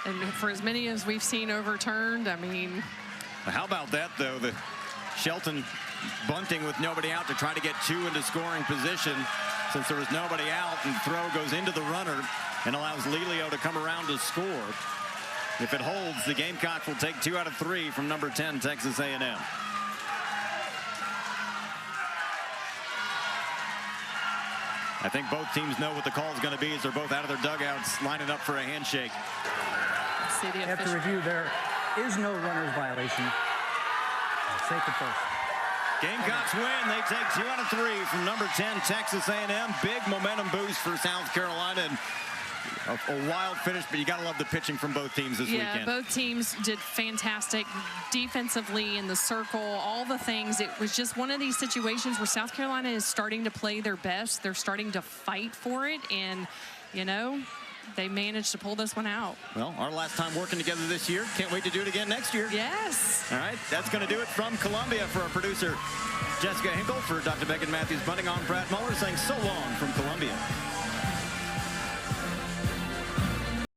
And for as many as we've seen overturned, I mean. How about that, though? The Shelton bunting with nobody out to try to get 2 into scoring position. Since there was nobody out, and throw goes into the runner and allows Lelio to come around to score. If it holds, the Gamecocks will take 2 out of 3 from number 10, Texas A&M. I think both teams know what the call is going to be as they're both out of their dugouts lining up for a handshake. After review, there is no runner's violation. Safe at first. Gamecocks win. They take 2 out of 3 from number 10, Texas A&M. Big momentum boost for South Carolina. And a wild finish, but you got to love the pitching from both teams this weekend. Yeah, both teams did fantastic defensively in the circle, all the things. It was just one of these situations where South Carolina is starting to play their best. They're starting to fight for it, and, you know, they managed to pull this one out. Well, our last time working together this year. Can't wait to do it again next year. Yes. All right, that's going to do it from Columbia for our producer, Jessica Hinkle, for Dr. Megan Matthews Bunting. On Brad Muller saying so long from Columbia.